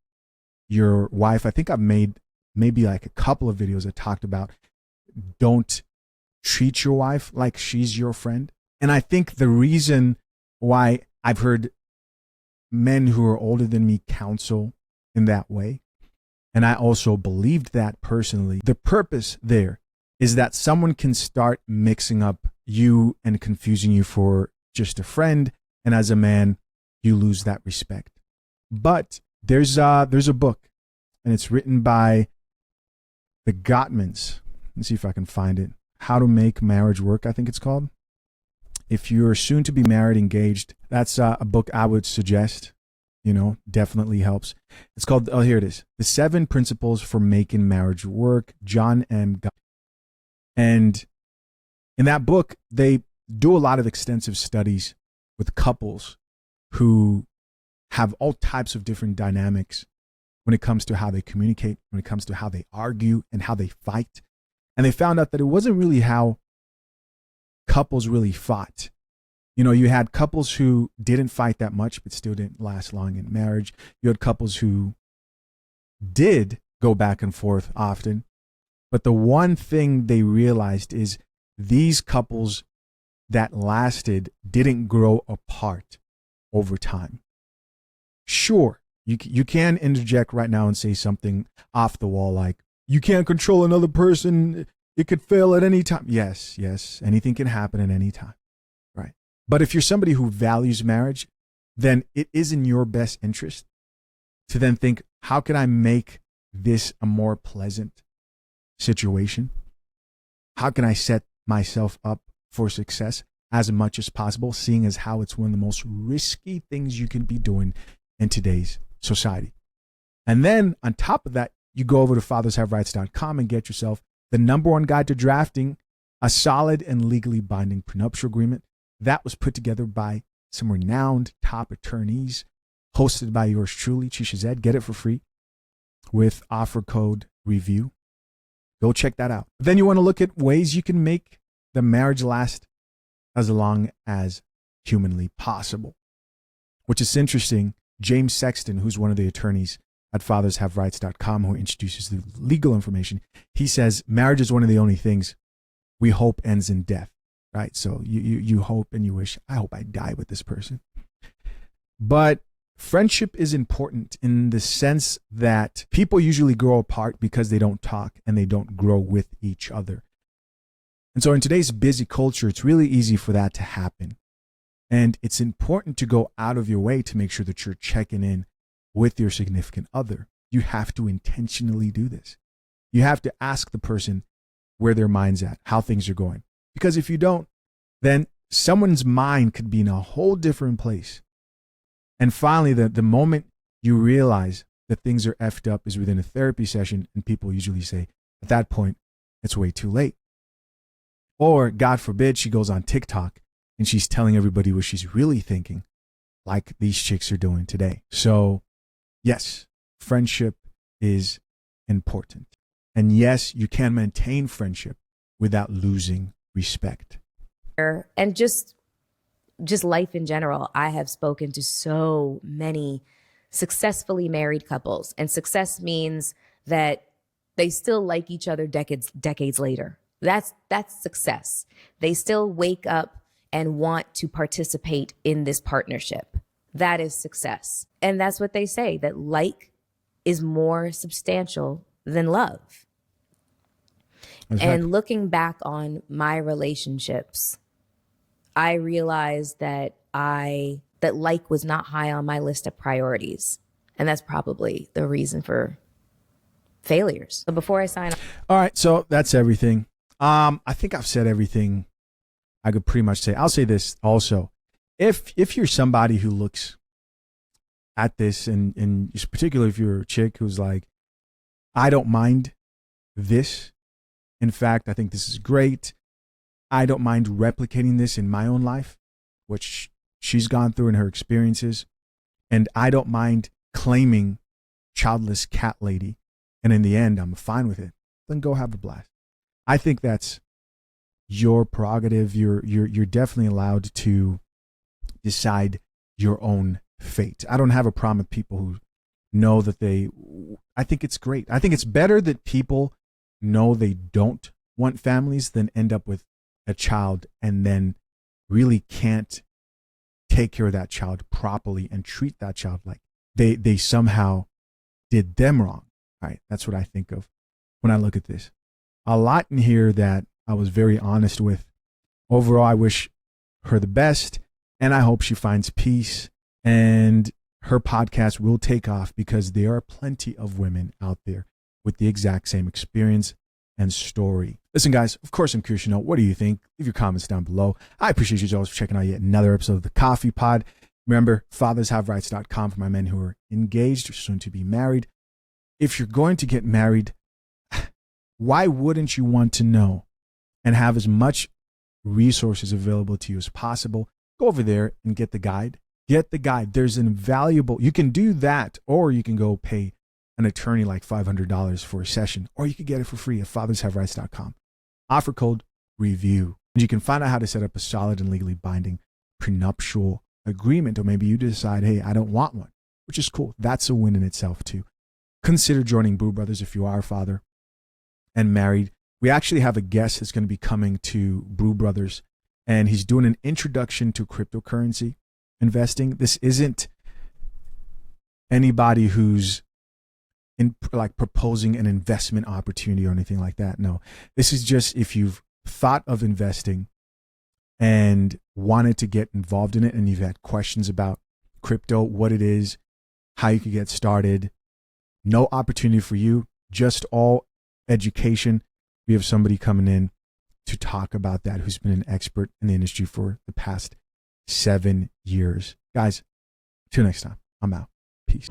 your wife. I think I've made maybe like a couple of videos that talked about don't treat your wife like she's your friend. And I think the reason why I've heard men who are older than me counsel in that way, and I also believed that personally, the purpose there is that someone can start mixing up you and confusing you for just a friend. And as a man, you lose that respect. But there's a book, and it's written by the Gottmans. Let's see if I can find it. How to Make Marriage Work, I think it's called. If you're soon to be married, engaged, that's a book I would suggest. Definitely helps. It's called, here it is, The 7 Principles for Making Marriage Work, John M. Gottman. And in that book, they do a lot of extensive studies with couples who have all types of different dynamics when it comes to how they communicate, when it comes to how they argue and how they fight. And they found out that it wasn't really how couples really fought. You had couples who didn't fight that much, but still didn't last long in marriage. You had couples who did go back and forth often. But the one thing they realized is these couples that lasted didn't grow apart over time. Sure, you can interject right now and say something off the wall like, you can't control another person. It could fail at any time. Yes. Anything can happen at any time. Right. But if you're somebody who values marriage, then it is in your best interest to then think, how can I make this a more pleasant situation? How can I set myself up for success as much as possible, seeing as how it's one of the most risky things you can be doing in today's society? And then on top of that, you go over to fathershaverights.com and get yourself the #1 guide to drafting a solid and legally binding prenuptial agreement that was put together by some renowned top attorneys, hosted by yours truly, Chisha Zed. Get it for free with offer code REVIEW. Go check that out. Then you want to look at ways you can make the marriage last as long as humanly possible, which is interesting. James Sexton, who's one of the attorneys at fathershaverights.com, who introduces the legal information, he says marriage is one of the only things we hope ends in death, right? So you hope and you wish, I hope I die with this person. But friendship is important in the sense that people usually grow apart because they don't talk and they don't grow with each other. And so in today's busy culture, it's really easy for that to happen. And it's important to go out of your way to make sure that you're checking in with your significant other. You have to intentionally do this. You have to ask the person where their mind's at, how things are going. Because if you don't, then someone's mind could be in a whole different place. And finally, the moment you realize that things are effed up is within a therapy session, and people usually say, at that point, it's way too late. Or, God forbid, she goes on TikTok and she's telling everybody what she's really thinking, like these chicks are doing today. So, yes, friendship is important. And yes, you can maintain friendship without losing respect. And just life in general. I have spoken to so many successfully married couples, and success means that they still like each other decades later. That's success. They still wake up and want to participate in this partnership. That is success. And that's what they say, that like is more substantial than love. And looking back on my relationships, I realized that like was not high on my list of priorities. And that's probably the reason for failures. So before I sign off. All right, so that's everything. I think I've said everything I could pretty much say. I'll say this also. If you're somebody who looks at this, and particularly if you're a chick who's like, I don't mind this. In fact, I think this is great. I don't mind replicating this in my own life, which she's gone through in her experiences. And I don't mind claiming childless cat lady. And in the end, I'm fine with it. Then go have a blast. I think that's your prerogative. You're definitely allowed to decide your own fate. I don't have a problem with people who know that I think it's great. I think it's better that people know they don't want families than end up with a child and then really can't take care of that child properly and treat that child like they somehow did them wrong. All right, that's what I think of when I look at this. A lot in here that I was very honest with. Overall, I wish her the best, and I hope she finds peace, and her podcast will take off because there are plenty of women out there with the exact same experience and story. Listen, guys, of course, I'm curious to know, what do you think? Leave your comments down below. I appreciate you always for checking out yet another episode of The Coffee Pod. Remember, fathershaverights.com for my men who are engaged or soon to be married. If you're going to get married, why wouldn't you want to know and have as much resources available to you as possible? Go over there and get the guide. Get the guide. There's an invaluable, you can do that, or you can go pay an attorney like $500 for a session, or you could get it for free at fathershaverights.com. Offer code REVIEW. And you can find out how to set up a solid and legally binding prenuptial agreement, or maybe you decide, hey, I don't want one, which is cool. That's a win in itself too. Consider joining Brew Brothers if you are a father and married. We actually have a guest that's going to be coming to Brew Brothers, and he's doing an introduction to cryptocurrency investing. This isn't anybody who's like proposing an investment opportunity or anything like that. No, this is just if you've thought of investing and wanted to get involved in it, and you've had questions about crypto, what it is, how you could get started. No opportunity for you, just all education. We have somebody coming in to talk about that who's been an expert in the industry for the past 7 years. Guys, till next time, I'm out. Peace.